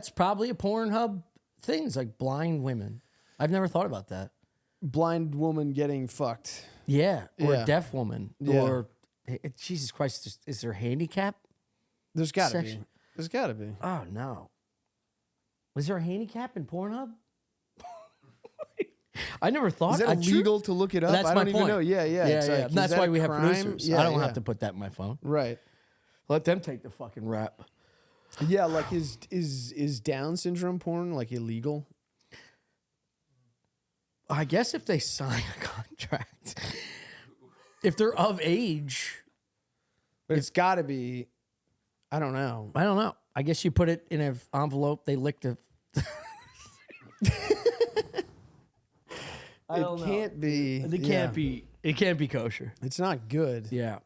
probably a Pornhub thing. It's like blind women. I've never thought about that. Blind woman getting fucked. Yeah, or Yeah. a deaf woman, Yeah. or Jesus Christ, is there handicap? There's got to Section- be. There's got to be. Oh no, was there a handicap in Pornhub? I never thought. Is that illegal to look it up? That's I my don't even point. know. Yeah. It's like, is That's that why a we have crime? producers. Yeah, I don't yeah. have to put that in my phone. Right. Let them take the fucking rap. Yeah, like is Down syndrome porn like illegal? I guess if they sign a contract, if they're of age, But it's got to be. I don't know. I don't know. I guess you put it in an envelope. They lick the. It can't be. It can't be. It can't be kosher. It's not good. Yeah,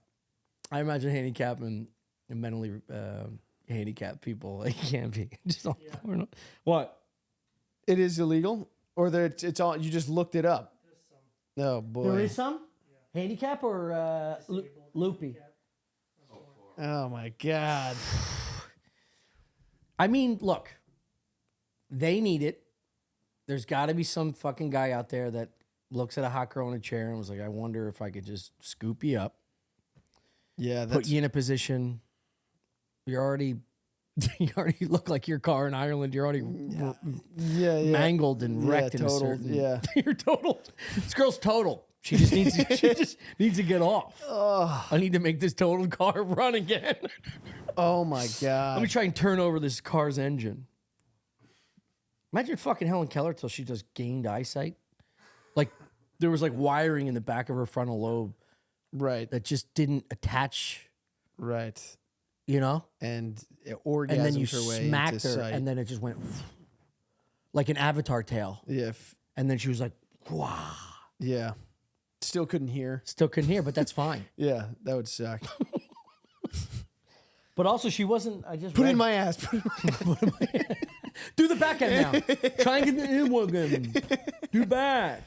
I imagine handicapping and mentally handicapped people. It can't be just on porn. What? It is illegal, or that it's all you just looked it up. Oh boy. There is some handicap or loopy. Oh my god. I mean, look, they need it. There's got to be some fucking guy out there that looks at a hot girl in a chair and was like, I wonder if I could just scoop you up, Yeah, put that's you in a position. You already look like your car in Ireland. You're already yeah. mangled and wrecked in a totaled, certain. yeah. You're totaled. This girl's total. She just needs to get off. I need to make this totaled car run again. Oh my Let god. me try and turn over this car's engine. Imagine fucking Helen Keller till she just gained eyesight. Like there was like wiring in the back of her frontal lobe Right. that just didn't attach, Right. you know? And orgasmed And then you her way smacked into her sight. and then it just went like an avatar tail. Yeah. And then she was like, wow. Yeah. Still couldn't hear. Still couldn't hear, but that's fine. Yeah, that would suck. But also she wasn't, I just Put it read- in my ass. Put it in my Do the back end now. Try and get the in one again. Do back.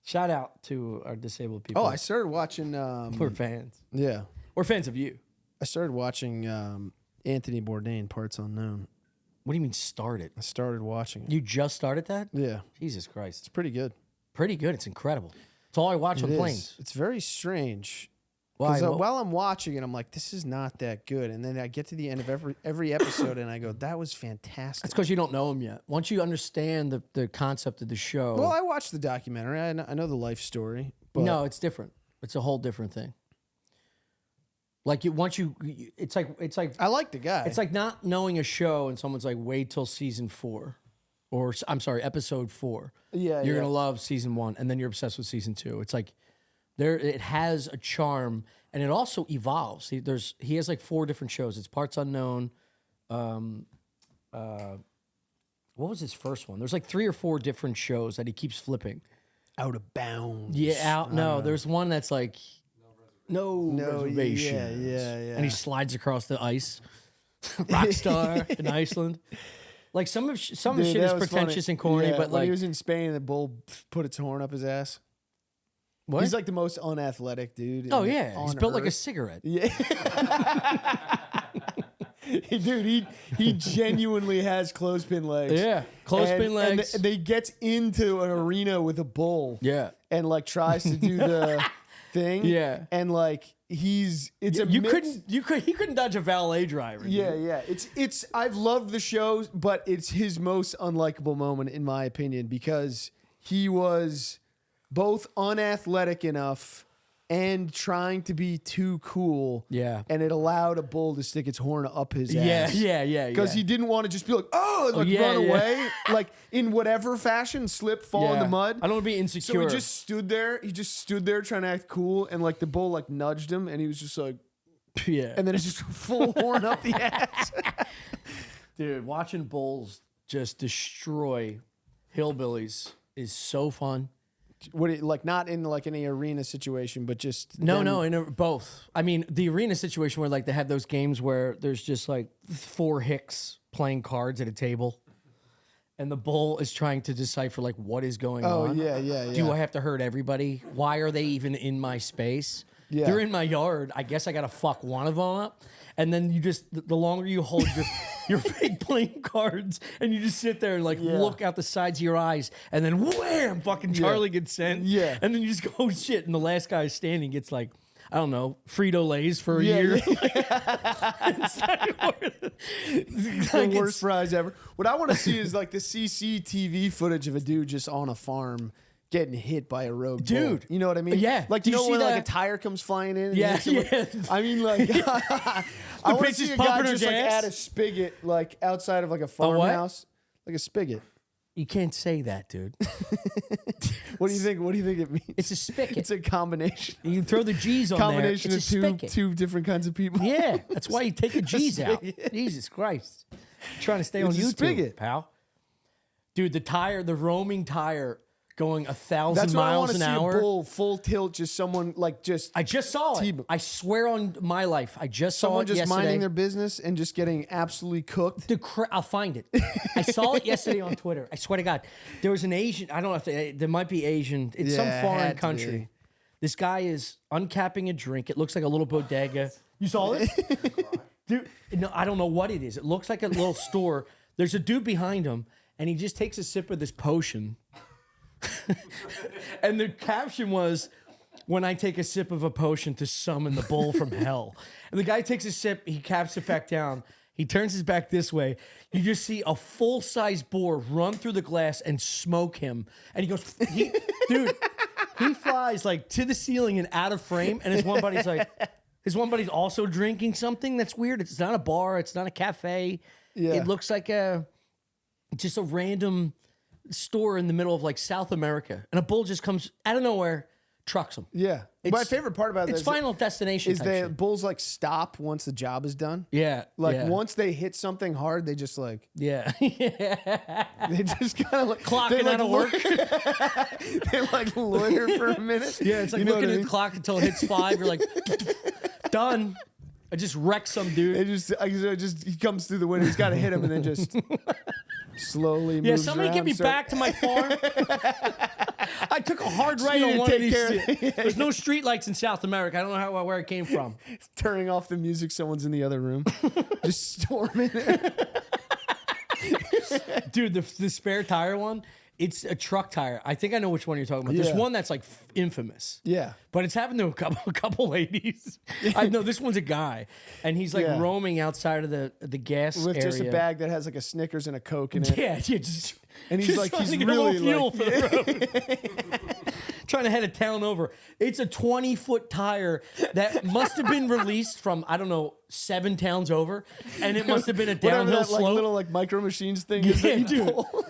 Shout out to our disabled people. Oh, I started watching. We're fans. Yeah, We're fans of you. I started watching Anthony Bourdain, Parts Unknown. What do you mean started? I started watching it. You just started that? Yeah, Jesus Christ. it's pretty good. Pretty good. It's incredible. It's all I watch on It planes. is. It's very strange. Why? Because while I'm watching it, I'm like, this is not that good. And then I get to the end of every episode, and I go, that was fantastic. That's because you don't know him yet. Once you understand the concept of the show. Well, I watched the documentary. I know the life story. But no, it's different. It's a whole different thing. Like it's like I like the guy. It's like not knowing a show and someone's like, wait till season 4, or I'm sorry, episode 4. Yeah, you're gonna love season 1, and then you're obsessed with season 2. It's like it has a charm, and it also evolves. He has like 4 different shows. It's Parts Unknown. What was his first one? There's like 3 or 4 different shows that he keeps flipping. Out of Bounds. Yeah, there's one that's like no reservation. Yeah. And he slides across the ice. Rockstar in Iceland. Like some of the shit is pretentious and corny, yeah, but when like he was in Spain, the bull put its horn up his ass. what? He's like the most unathletic dude. Oh yeah, he's built like a Earth. cigarette. Yeah. Dude, he genuinely has clothespin legs. Yeah, clothespin legs. And they gets into an arena with a bull. Yeah, and like tries to do the thing. Yeah, and like he couldn't dodge a valet driver. Yeah, dude. yeah. It's I've loved the show, but it's his most unlikable moment in my opinion because he was both unathletic enough and trying to be too cool. Yeah. And it allowed a bull to stick its horn up his ass. Yeah. Because he didn't want to just be like, oh, and run away. Like in whatever fashion, slip, fall in the mud. I don't want to be insecure. So he just stood there. He just stood there trying to act cool. And like the bull like nudged him and he was just like, yeah. And then it's just full horn up the ass. Dude, watching bulls just destroy hillbillies is so fun. Like not in like any arena situation, but just in both. I mean, the arena situation where like they have those games where there's just like 4 hicks playing cards at a table, and the bull is trying to decipher like what is going on. Oh yeah. Do I have to hurt everybody? Why are they even in my space? Yeah. They're in my yard. I guess I gotta fuck one of them up. And then you just the longer you hold your fake playing cards, and you just sit there and like look out the sides of your eyes, and then wham, fucking Charlie gets sent. Yeah. And then you just go, oh shit, and the last guy standing gets like, I don't know, Frito-Lays for a year. It's the worst fries ever. What I want to see is like the CCTV footage of a dude just on a farm getting hit by a rogue bull. You know what I mean? Yeah. Like, you know when like a tire comes flying in? And Yeah. I mean, like, I want to see a guy just like at a spigot, like outside of like a farmhouse. Like a spigot. You can't say that, dude. What do you think? What do you think it means? It's a spigot. It's a combination. You throw the G's on Combination there. of two different kinds of people. Yeah, that's why you take the G's out. Jesus Christ. I'm trying to stay on YouTube, spigot. pal. Dude, the roaming tire going 1,000 That's what I want miles to an see hour. a bull full tilt, just someone like just. I just saw it. T-bone. I swear on my life, I just saw Someone it just yesterday. minding their business and just getting absolutely cooked. I'll find it. I saw it yesterday on Twitter. I swear to God. There was an Asian, I don't know if there might be Asian. It's some Yeah, it foreign had to country. be. This guy is uncapping a drink. It looks like a little bodega. You saw this? Dude, no, I don't know what it is. It looks like a little store. There's a dude behind him, and he just takes a sip of this potion. And the caption was, when I take a sip of a potion to summon the bull from hell. And the guy takes a sip, he caps it back down. He turns his back this way. You just see a full-size boar run through the glass and smoke him. And he goes, dude, he flies like to the ceiling and out of frame. And his one buddy's also drinking something that's weird. It's not a bar. It's not a cafe. Yeah. It looks like just a random store in the middle of like South America, and a bull just comes out of nowhere, trucks him. Yeah. My favorite part about it's this Final Destination is type the shit. bulls like stop once the job is done. Yeah, Like once they hit something hard, they just like yeah, they just kind of like clocking out of work. They like loiter for a minute. Yeah, it's like looking at the clock until it hits 5. You're like, done. I just wrecked some dude. It just he comes through the window. He's got to hit him and then just slowly. Yeah, moves somebody around, get me back to my farm. I took a hard right on one of these. There's no street lights in South America. I don't know where it came from. Turning off the music. Someone's in the other room. Just storming there. Dude, the spare tire one It's a truck tire. I think I know which one you're talking about. There's Yeah. one that's like infamous. Yeah. But it's happened to a couple ladies. I know this one's a guy, and he's like Yeah. roaming outside of the gas With area. just a bag that has like a Snickers and a Coke in it. Yeah, just, And he's just like, trying he's to get a little really fuel like- for the road. Trying to head a town over. It's a 20-foot tire that must have been released from, I don't know, 7 towns over, and it must have been a Whatever downhill that like slope. little like micro machines thing is Yeah, that you dude. pull.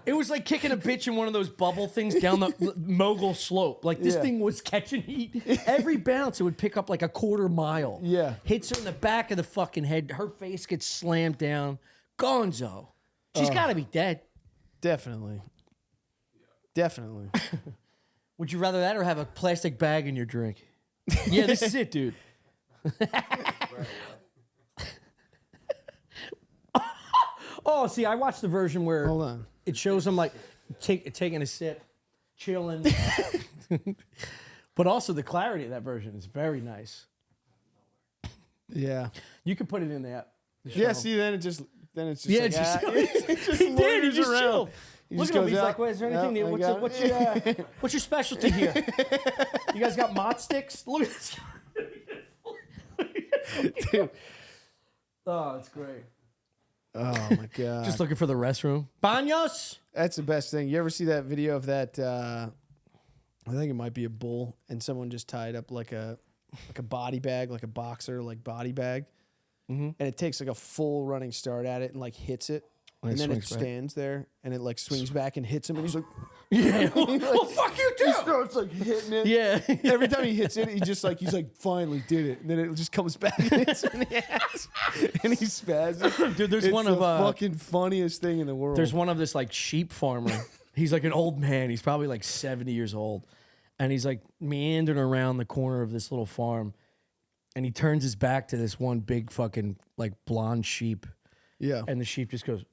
It was like kicking a bitch in one of those bubble things down the mogul slope. Like this Yeah. thing was catching heat. Every bounce, it would pick up like a quarter mile. Yeah. Hits her in the back of the fucking head. Her face gets slammed down. Gonzo. She's got to be dead. Definitely. Definitely. Would you rather that or have a plastic bag in your drink? Yeah, this is it, dude. Oh, see, I watched the version where Hold on. it shows him like taking a sip, chilling. But also the clarity of that version is very nice. Yeah. You could put it in the app. Yeah, see, then it's just Yeah, like, just, it just he did. He loiters just around. chilled. He Look just at him. goes He's out. like, "Wait, is there anything? Yeah, I what's got it. what's your specialty here? You guys got mott sticks? Look at this. Dude. Oh, it's great. Oh my god. Just looking for the restroom. Baños. That's the best thing. You ever see that video of that I think it might be a bull and someone just tied up like a body bag, like a boxer like body bag. And it takes like a full running start at it and like hits it. And then it swings back. stands there and it like swings back and hits him and he's like, Yeah. Well, fuck you he too. starts like hitting it. Yeah. Every time he hits it, he's like finally did it, and then it just comes back and hits him in the ass, and he spazzes. Dude, there's It's one the of fucking funniest thing in the world. There's one of this like sheep farmer. He's like an old man. He's probably like 70 years old. And he's like meandering around the corner of this little farm. And he turns his back to this one big fucking like blonde sheep. Yeah. And the sheep just goes,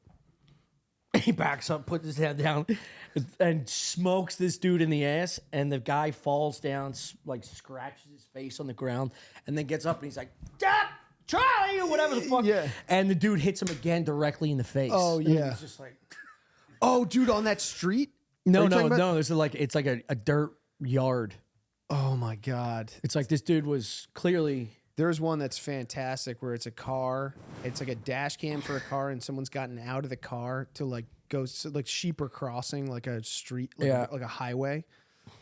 he backs up, puts his head down, and smokes this dude in the ass. And the guy falls down, like scratches his face on the ground, and then gets up and he's like, "Stop, Charlie," or whatever the fuck. Yeah. And the dude hits him again directly in the face. Oh, And yeah. he's just like, Oh, dude, on that street? Are no, you no, talking about- no. This is like it's like a dirt yard. Oh my god. It's like this dude was clearly. There's one that's fantastic where it's a car. It's like a dash cam for a car, and someone's gotten out of the car to like go. So like sheep are crossing like a street, like, Yeah. like a highway,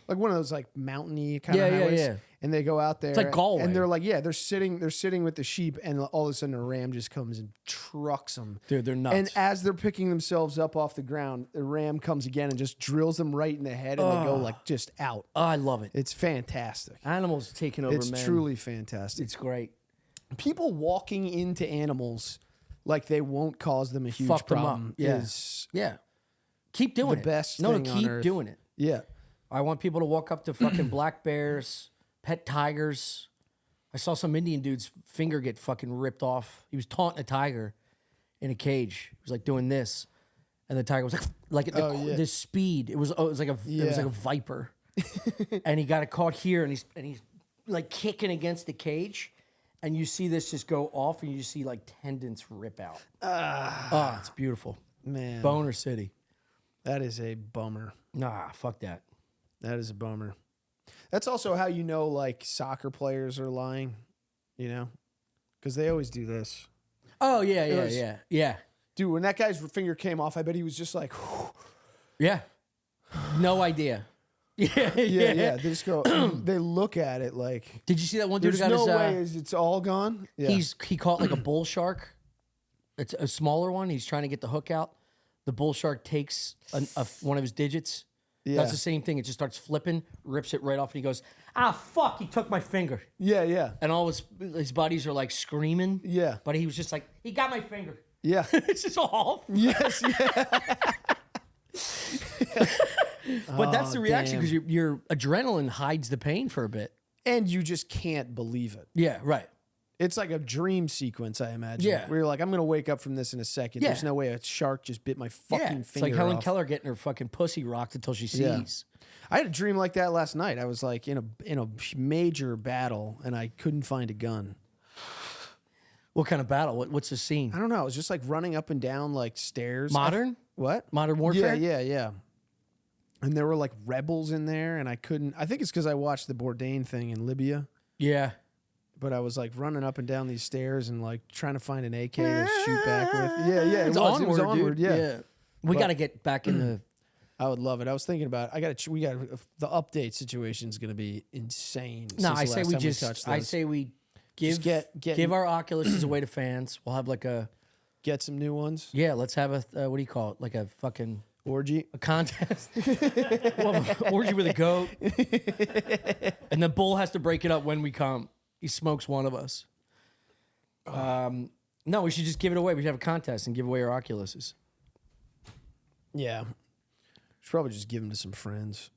like one of those like mountainy kind Yeah, of yeah, highways. yeah. And they go out there. like Galway. And they're like, yeah, they're sitting with the sheep, and all of a sudden a ram just comes and trucks them. Dude, they're nuts. And as they're picking themselves up off the ground, the ram comes again and just drills them right in the head, and they go like just out. Oh, I love it. It's fantastic. Animals taking over, It's man. truly fantastic. It's great. People walking into animals like they won't cause them a huge Fuck them up. problem Yeah. is Yeah. Keep doing the it. best No, thing on keep earth. doing it. yeah. I want people to walk up to fucking black bears, pet tigers. I saw some Indian dude's finger get fucking ripped off. He was taunting a tiger in a cage. He was like doing this, and the tiger was like at the speed. It was like a viper, and he got it caught here, and he's like kicking against the cage, and you see this just go off, and you see like tendons rip out. Oh, it's beautiful. Man, Boner City. that is a bummer. Nah, fuck that. That is a bummer. That's also how you know like soccer players are lying, you know? Because they always do this. Oh yeah, was- yeah. Dude, when that guy's finger came off, I bet he was just like, Yeah. No idea. Yeah, yeah. They just go, they look at it like, Did you see that one dude there's who got no his? way it's all gone. Yeah. He caught like a bull shark. It's a smaller one. He's trying to get the hook out. The bull shark takes one of his digits. Yeah. That's the same thing. It just starts flipping, rips it right off, and he goes, "Ah, fuck! He took my finger." yeah. And all his buddies are like screaming. Yeah. But he was just like, "He got my finger." Yeah. It's just all. Yes, yeah. But that's the reaction damn. because your adrenaline hides the pain for a bit. And you just can't believe it. Yeah. Right. It's like a dream sequence, I imagine. Yeah. Where you're like, I'm going to wake up from this in a second. Yeah. There's no way a shark just bit my fucking Yeah. finger It's like Helen off. Keller getting her fucking pussy rocked until she sees. Yeah. I had a dream like that last night. I was like in a major battle and I couldn't find a gun. What kind of battle? What's the scene? I don't know. I was just like running up and down like stairs. Modern? What? Modern warfare? Yeah. and there were like rebels in there, and I couldn't. I think it's because I watched the Bourdain thing in Libya. Yeah. But I was like running up and down these stairs and like trying to find an AK to shoot back with. Yeah, it was onward. Dude. Yeah. We got to get back in the. I would love it. I was thinking about. The update situation is going to be insane. No, I say we just. I say we give give our Oculuses away to fans. We'll have like a get some new ones. Yeah, let's have a what do you call it? Like a fucking orgy, a contest. Orgy with a goat, and the bull has to break it up when we come. He smokes one of us. No, we should just give it away. We should have a contest and give away our Oculuses. Yeah. Should probably just give them to some friends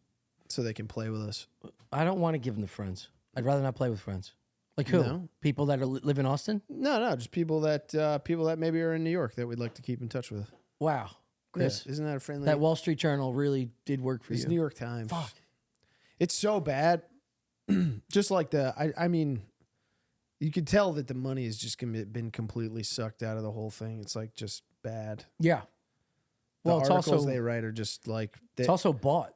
so they can play with us. I don't want to give them to friends. I'd rather not play with friends. Like who? No. People that live in Austin? No, just people that maybe are in New York that we'd like to keep in touch with. Wow. Chris, isn't that a friendly? That Wall Street Journal really did work for you. It's New York Times. Fuck. It's so bad. Just like I mean, you could tell that the money has just been completely sucked out of the whole thing. It's like just bad. Yeah. Well, the articles they write are just like... it's also bought.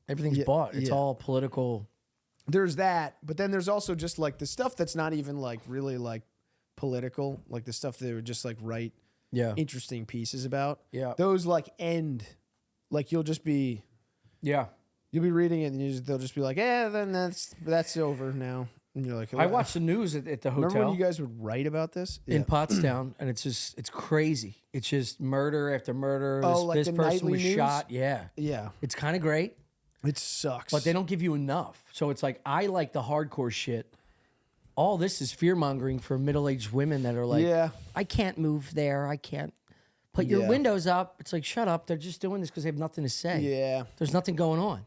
Everything's bought. It's all political. There's that, but then there's also just like the stuff that's not even like really like political, like the stuff they would just like write interesting pieces about. Yeah. Those like end, like you'll just be... Yeah. You'll be reading it and they'll just be like, then that's over now. And you're like... I watched the news at the hotel. Remember when you guys would write about this? In Pottstown, and it's crazy. It's just murder after murder. This person was shot. Yeah. Yeah. It's kind of great. It sucks. But they don't give you enough. So it's like, I like the hardcore shit. All this is fear-mongering for middle-aged women that are like, I can't move there. I can't put your windows up. It's like, shut up. They're just doing this because they have nothing to say. Yeah. There's nothing going on.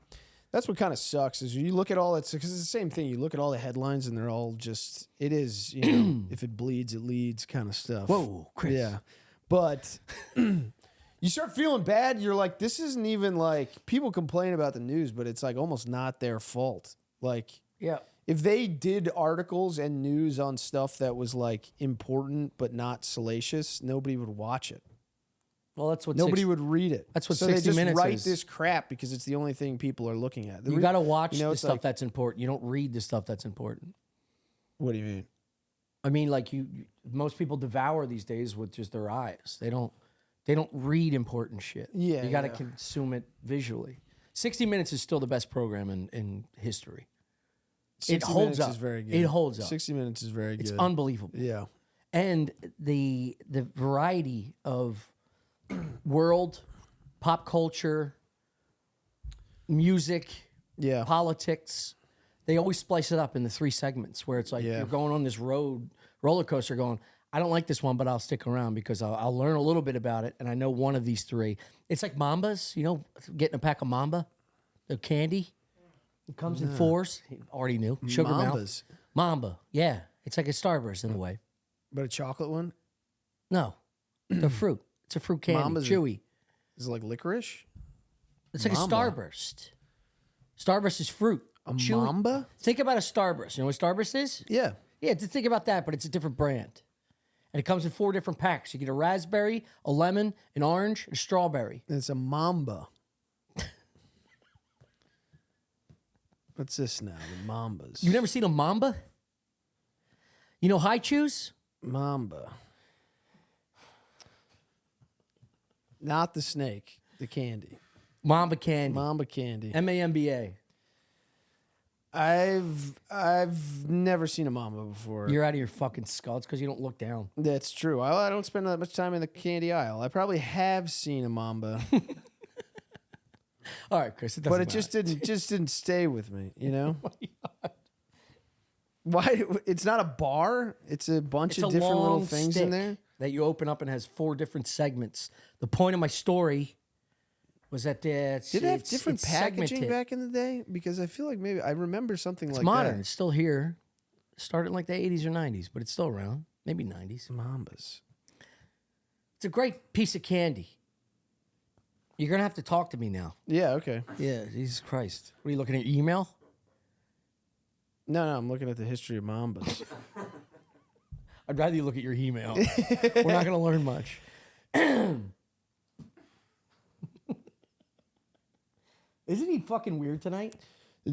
That's what kind of sucks is you look at all that, because it's the same thing. You look at all the headlines and they're all just, it is, if it bleeds, it leads kind of stuff. Whoa, Chris. Yeah. But you start feeling bad. You're like, this isn't even like, people complain about the news, but it's like almost not their fault. Like, if they did articles and news on stuff that was like important but not salacious, nobody would watch it. Well, that's what nobody would read it. That's what so 60 they just Minutes write is. this crap because it's the only thing people are looking at. You got to watch the stuff that's important. You don't read the stuff that's important. What do you mean? I mean, like most people devour these days with just their eyes. They don't read important shit. Yeah, you got to consume it visually. 60 Minutes is still the best program in history. It holds up. Is very good. It holds up. 60 Minutes is very good. It's unbelievable. Yeah, and the variety of world, pop culture, music, politics. They always splice it up in the 3 segments where it's like you're going on this roller coaster going, I don't like this one, but I'll stick around because I'll learn a little bit about it. And I know one of these 3. It's like Mambas, getting a pack of Mamba, the candy. It comes in 4s. He already knew. Sugar Mambas. Mamba. Yeah. It's like a Starburst in a way. But a chocolate one? No. The fruit. It's a fruit candy. Mamba's chewy. Is it like licorice? It's like a Starburst. Starburst is fruit. A chewy. Mamba? Think about a Starburst. You know what Starburst is? Yeah. Yeah, think about that, but it's a different brand. And it comes in 4 different packs. You get a raspberry, a lemon, an orange, and a strawberry. And it's a Mamba. What's this now? The Mambas. You've never seen a Mamba? You know High Chews? Mamba. Not the snake, the candy. Mamba candy. Mamba candy. M-A-M-B-A. I've never seen a Mamba before. You're out of your fucking skull. It's because you don't look down. That's true. I don't spend that much time in the candy aisle. I probably have seen a Mamba. All right, Chris. It doesn't but it just didn't stay with me, you know? Why? It's not a bar. It's a bunch of different little things in there that you open up and has 4 different segments. The point of my story was that did it have different packaging back in the day? Because I feel like maybe I remember something like modern. that. It's still here. It started in like the 80s or 90s, but it's still around. Maybe 90s. Mambas. It's a great piece of candy. You're going to have to talk to me now. Yeah, okay. Yeah, Jesus Christ. What are you looking at, your email? No, I'm looking at the history of Mambas. I'd rather you look at your email. We're not going to learn much. Isn't he fucking weird tonight?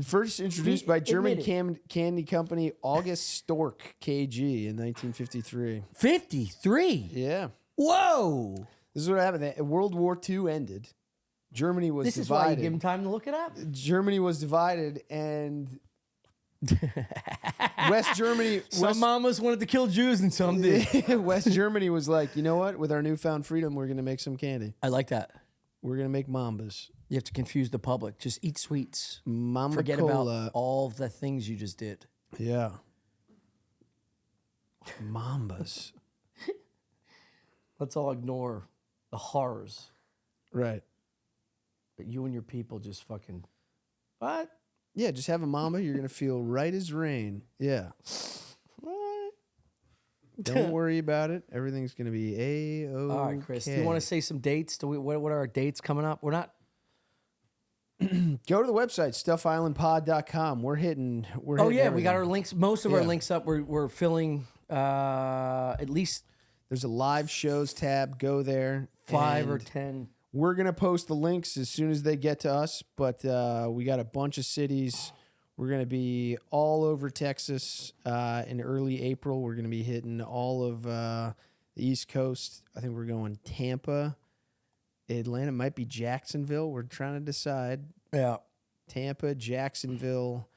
First introduced by German admit candy company August Stork KG in 1953. 53. Yeah. Whoa. This is what happened. World War II ended. Germany was This is divided. why you give him time to look it up. Germany was divided, and West Germany. Some mamas wanted to kill Jews and some did. West Germany was like, you know what? With our newfound freedom, we're going to make some candy. I like that. We're going to make mambas. You have to confuse the public. Just eat sweets. Mamba Forget cola. about all the things you just did. Yeah. Mambas. Let's all ignore the horrors Right. that you and your people just fucking. What? Yeah, just have a mamba. You're going to feel right as rain. Yeah. What? Don't worry about it. Everything's going to be A-OK. All right, Chris. Do you want to say some dates? What are our dates coming up? We're not. Go to the website, StuffIslandPod.com. We're hitting. Oh yeah, we everything. got our links. Most of our Yeah. links up. We're filling at least There's a live shows tab. Go there. 5 or and 10. We're going to post the links as soon as they get to us, but we got a bunch of cities. We're going to be all over Texas in early April. We're going to be hitting all of the East Coast. I think we're going Tampa. Atlanta might be Jacksonville. We're trying to decide. Yeah. Tampa, Jacksonville,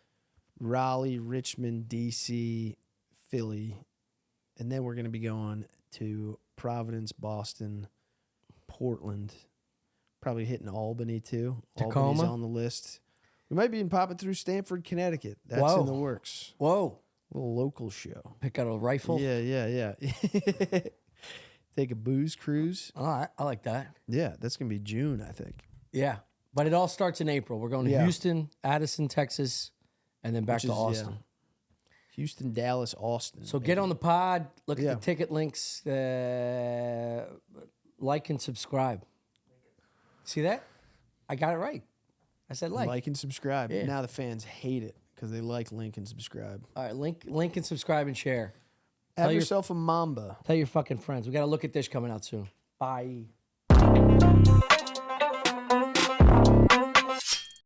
Raleigh, Richmond, D.C., Philly. And then we're going to be going to Providence, Boston, Portland. Probably hitting Albany, too. Tacoma? Albany's on the list. We might be popping through Stamford, Connecticut. That's Whoa. in the works. Whoa. A little local show. Pick out a rifle. Yeah. Take a booze cruise. All right. I like that. Yeah, that's going to be June, I think. Yeah. But it all starts in April. We're going to Yeah. Houston, Addison, Texas, and then back Which to is, Austin. yeah. Houston, Dallas, Austin. So get on the pod. Look Yeah. at the ticket links. Like and subscribe. See that? I got it right. I said like. and subscribe. Yeah. Now the fans hate it because they like, link, and subscribe. All right. Link and subscribe and share. Have Tell your- yourself a mamba. Tell your fucking friends. We got a look at this coming out soon. Bye.